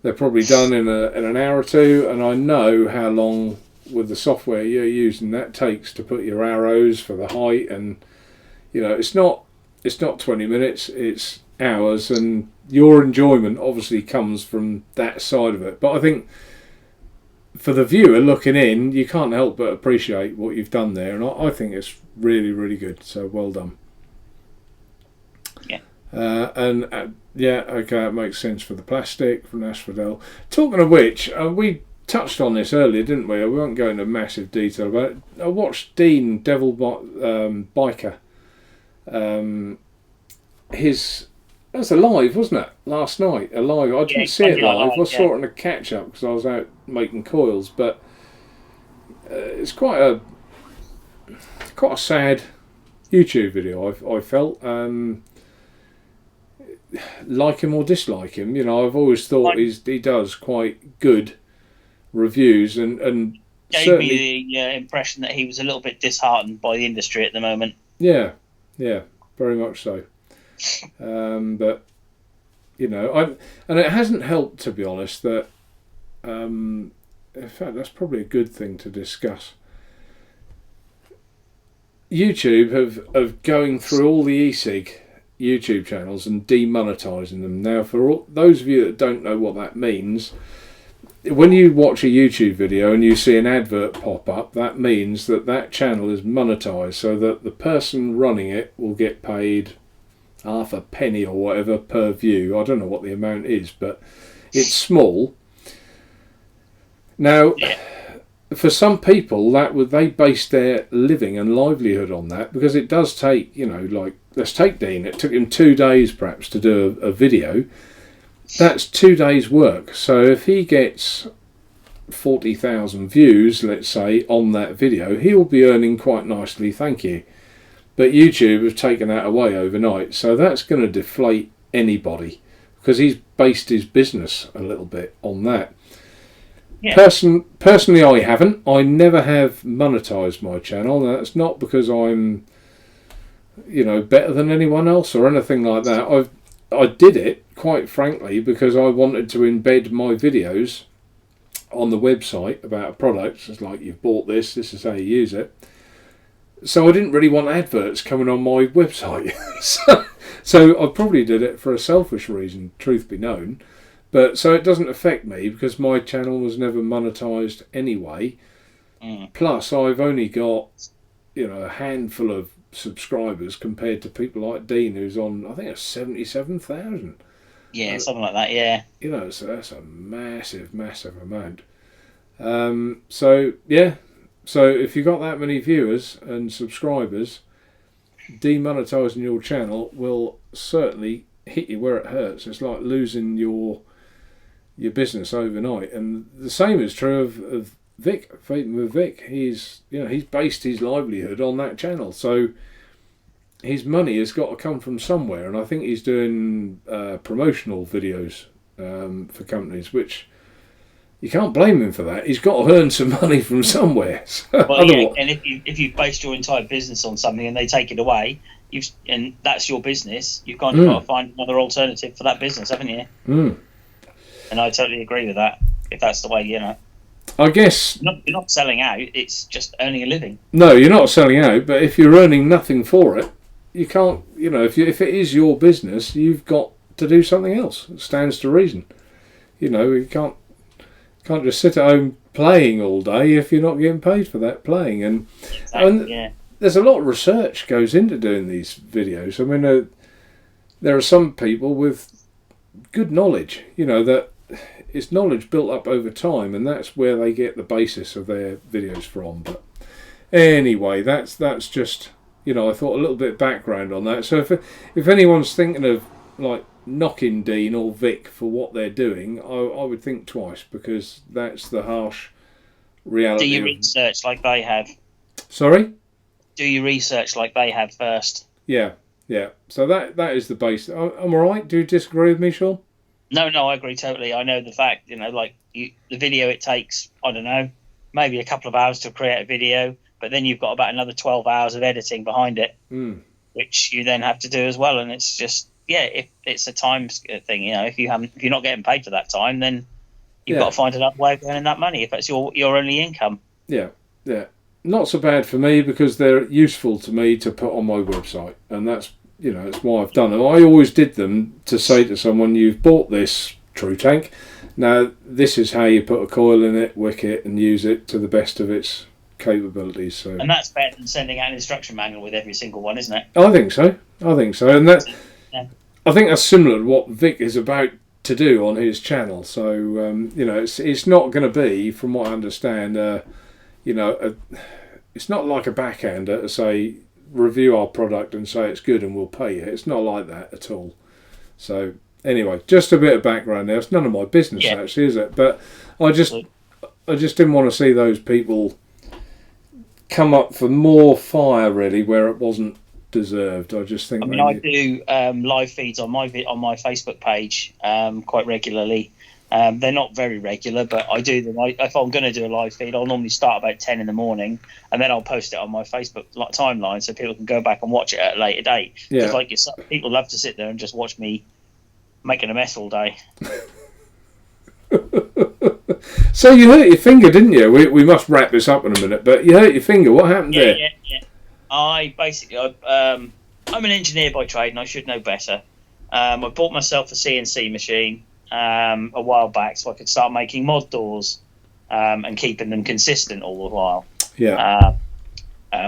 they're probably done in an hour or two, and I know how long with the software you're using that takes to put your arrows for the height, and you know it's not 20 minutes. It's hours, and your enjoyment obviously comes from that side of it. But I think for the viewer looking in, you can't help but appreciate what you've done there, and I think it's really, really good. So well done. Yeah. Yeah, okay, it makes sense for the plastic from Asphodel. Talking of which, we touched on this earlier, didn't we? We won't go into massive detail about it. I watched Dean Devil Biker. That was a live, wasn't it? Last night, a live. I didn't see it live. I saw it on a catch up because I was out making coils. But it's quite a sad YouTube video. I felt. Like him or dislike him, I've always thought he does quite good reviews, and gave me the impression that he was a little bit disheartened by the industry at the moment. Yeah, very much so. But and it hasn't helped, to be honest, that in fact that's probably a good thing to discuss. YouTube have going through all the e-cig YouTube channels and demonetizing them. Now, for those of you that don't know what that means, when you watch a YouTube video and you see an advert pop up, that means that channel is monetized, so that the person running it will get paid half a penny or whatever per view. I don't know what the amount is, but it's small. Now, for some people, they base their living and livelihood on that, because it does take, like, let's take Dean. It took him 2 days perhaps to do a video. That's 2 days' work. So if he gets 40,000 views, let's say, on that video, he will be earning quite nicely, thank you. But YouTube have taken that away overnight, so that's going to deflate anybody, because he's based his business a little bit on that. Yeah. Personally, I haven't. I never have monetized my channel. Now, that's not because I'm, better than anyone else or anything like that. I did it, quite frankly, because I wanted to embed my videos on the website about a product. It's like, you've bought this is how you use it. So I didn't really want adverts coming on my website. so I probably did it for a selfish reason, truth be known. But so it doesn't affect me, because my channel was never monetized anyway. Plus, I've only got, a handful of subscribers compared to people like Dean, who's on, I think, it's 77,000. Yeah, something like that. Yeah. So that's a massive, massive amount. So if you've got that many viewers and subscribers, demonetizing your channel will certainly hit you where it hurts. It's like losing your business overnight. And the same is true of Vic, Vaping with Vic. He's based his livelihood on that channel, so his money has got to come from somewhere. And I think he's doing promotional videos for companies, which you can't blame him for that. He's got to earn some money from somewhere. And if you've based your entire business on something and they take it away, and that's your business, you've kind of got to find another alternative for that business, haven't you? And I totally agree with that. If that's the way, I guess you're not selling out; it's just earning a living. No, you're not selling out. But if you're earning nothing for it, you can't. If it is your business, you've got to do something else. It stands to reason. You can't just sit at home playing all day if you're not getting paid for that playing. And there's a lot of research goes into doing these videos. I mean, there are some people with good knowledge, that it's knowledge built up over time, and that's where they get the basis of their videos from. But anyway, that's just, I thought a little bit of background on that. So if anyone's thinking of like knocking Dean or Vic for what they're doing, I would think twice, because that's the harsh reality. Do your research like they have. Sorry? Do your research like they have first. Yeah. So that is the base. Am I right? Do you disagree with me, Sean? No, I agree totally. I know the fact, the video, it takes, I don't know, maybe a couple of hours to create a video, but then you've got about another 12 hours of editing behind it, which you then have to do as well. And it's just, if it's a time thing, if you're not getting paid for that time, then you've got to find another way of earning that money if that's your only income. Yeah. Not so bad for me, because they're useful to me to put on my website, and that's it's why I've done them. I always did them to say to someone, you've bought this True Tank, now this is how you put a coil in it, wick it, and use it to the best of its capabilities. So, and that's better than sending out an instruction manual with every single one, isn't it? I think so, and that I think that's similar to what Vic is about to do on his channel. So it's not going to be, from what I understand, it's not like a backhander to say review our product and say it's good and we'll pay you. It's not like that at all. So anyway, just a bit of background there. It's none of my business actually, is it? But I just didn't want to see those people come up for more fire really where it wasn't deserved. I just think. I do live feeds on my Facebook page quite regularly. They're not very regular, but I do them. If I'm going to do a live feed, I'll normally start about 10 in the morning, and then I'll post it on my Facebook timeline so people can go back and watch it at a later date. Because like yourself, people love to sit there and just watch me making a mess all day. So you hurt your finger, didn't you? We must wrap this up in a minute, but you hurt your finger. What happened there? Yeah. I'm an engineer by trade, and I should know better. I bought myself a CNC machine a while back so I could start making mod doors and keeping them consistent all the while.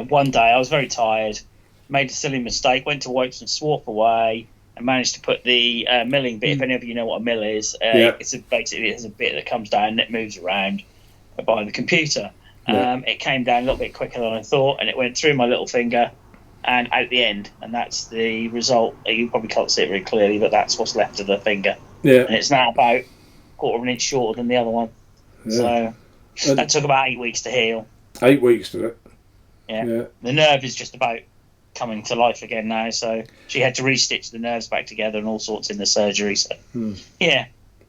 One day I was very tired, made a silly mistake, went to wipe some swarf away and managed to put the milling bit, if any of you know what a mill is, basically it's a bit that comes down and it moves around by the computer. It came down a little bit quicker than I thought, and it went through my little finger and out the end, and that's the result. You probably can't see it very clearly, but that's what's left of the finger. And it's now about quarter of an inch shorter than the other one. So that took about 8 weeks to heal. 8 weeks to it. Yeah. The nerve is just about coming to life again now, so she had to restitch the nerves back together and all sorts in the surgery. So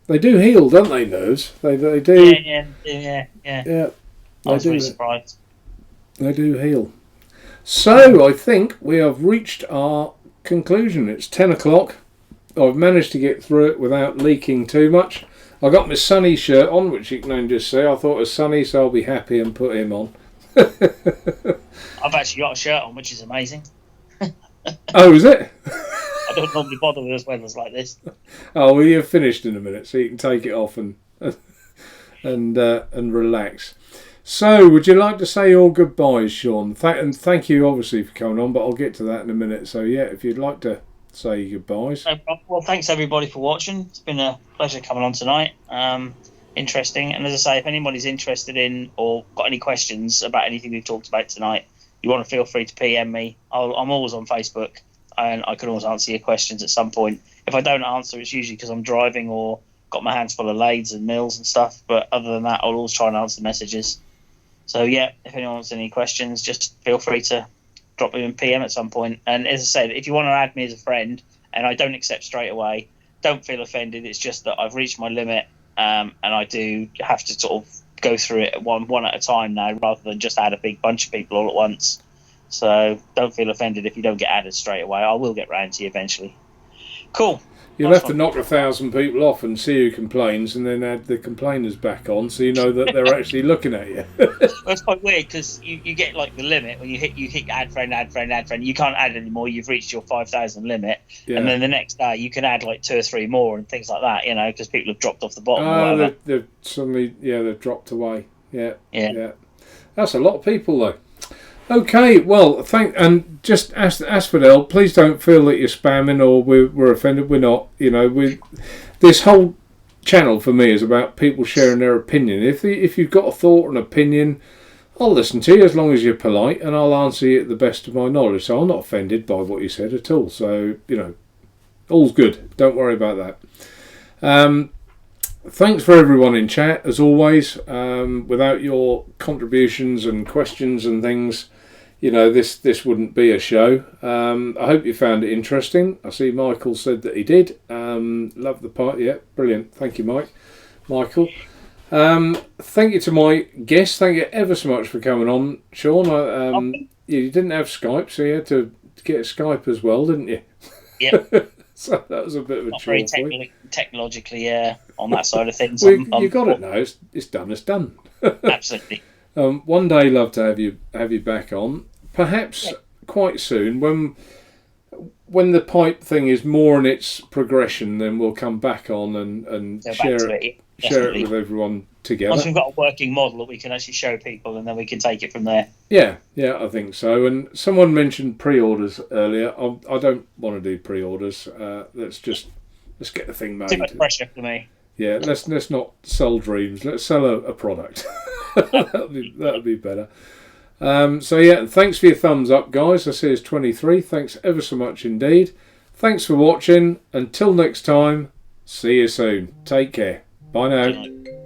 they do heal, don't they? Nerves. They do. Yeah. I was really surprised. They do heal. So I think we have reached our conclusion. It's 10 o'clock. I've managed to get through it without leaking too much. I got my Sunny shirt on, which you can only just see. I thought it was sunny, so I'll be happy and put him on. I've actually got a shirt on, which is amazing. Oh, is it? I don't normally bother with weathers like this. Oh, well, you're finished in a minute, so you can take it off and relax. So, would you like to say your goodbyes, Sean? And thank you, obviously, for coming on, but I'll get to that in a minute. So, yeah, if you'd like to say your goodbyes. Well, thanks, everybody, for watching. It's been a pleasure coming on tonight. Interesting. And as I say, if anybody's interested in or got any questions about anything we've talked about tonight, you want to feel free to PM me. I'm always on Facebook, and I can always answer your questions at some point. If I don't answer, it's usually because I'm driving or got my hands full of lathes and mills and stuff. But other than that, I'll always try and answer messages. So, yeah, if anyone wants any questions, just feel free to drop me in PM at some point. And as I said, if you want to add me as a friend and I don't accept straight away, don't feel offended. It's just that I've reached my limit, and I do have to sort of go through it one at a time now rather than just add a big bunch of people all at once. So don't feel offended if you don't get added straight away. I will get round to you eventually. Cool. You'll have to knock 1,000 people off and see who complains, and then add the complainers back on, so you know that they're actually looking at you. Well, it's quite weird because you get like the limit when you hit add friend. You can't add anymore. You've reached your 5,000 limit, and then the next day you can add like 2 or 3 more and things like that. You know, because people have dropped off the bottom. Oh, they've suddenly they've dropped away. Yeah. That's a lot of people though. Okay, well, and just Asphodel, please don't feel that you're spamming or we're offended. We're not. You know, this whole channel for me is about people sharing their opinion. If you've got a thought, an opinion, I'll listen to you as long as you're polite, and I'll answer you at the best of my knowledge. So I'm not offended by what you said at all. So all's good. Don't worry about that. Thanks for everyone in chat as always. Without your contributions and questions and things, this wouldn't be a show. I hope you found it interesting. I see Michael said that he did. Love the part. Yeah, brilliant. Thank you, Michael. Thank you to my guests. Thank you ever so much for coming on, Sean. You didn't have Skype, so you had to get Skype as well, didn't you? Yeah. So that was a bit of a chore. Not very technologically on that side of things. Well, you got it now. It's done. It's done. Absolutely. One day, love to have you back on. Perhaps quite soon. when the pipe thing is more in its progression, then we'll come back on and Go back share to it, it. share it Definitely. with everyone Once together. we've got a working model that we can actually show people, and then we can take it from there. Yeah, I think so. And someone mentioned pre-orders earlier. I don't want to do pre-orders. Let's get the thing Too much made. pressure for me. Yeah, let's not sell dreams. Let's sell a product. that'd be better. So yeah, thanks for your thumbs up, guys. I see it's 23. Thanks ever so much indeed. Thanks for watching. Until next time, see you soon. Take care. Bye now. Good night.